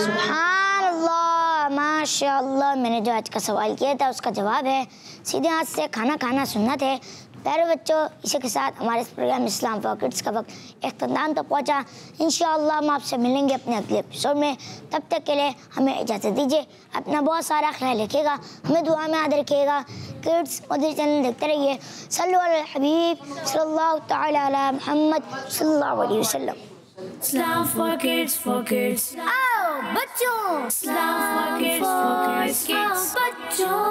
सुभान अल्लाह, माशाअल्लाह। मैंने जो आज का सवाल किया था उसका जवाब है सीधे हाथ से खाना खाना सुन्नत है। प्यारे बच्चों, इसी के साथ हमारे इस प्रोग्राम इस्लाम फॉर किड्स का वक्त इख्तिताम तो पहुंचा। इंशाअल्लाह हम आपसे मिलेंगे अपने अगले एपिसोड में। तब तक के लिए हमें इजाज़त दीजिए। अपना बहुत सारा ख्याल रखिएगा, हमें दुआ में याद रखिएगा। किड्स मदरी चैनल देखते रहिए। सल्लल्लाहु अलैहि हबीब सल्लल्लाहु ताला अला मुहम्मद सल्लल्लाहु अलैहि वसल्लम। Islam for kids, for kids. आओ बच्चों, Islam for kids, for kids. बच्चों।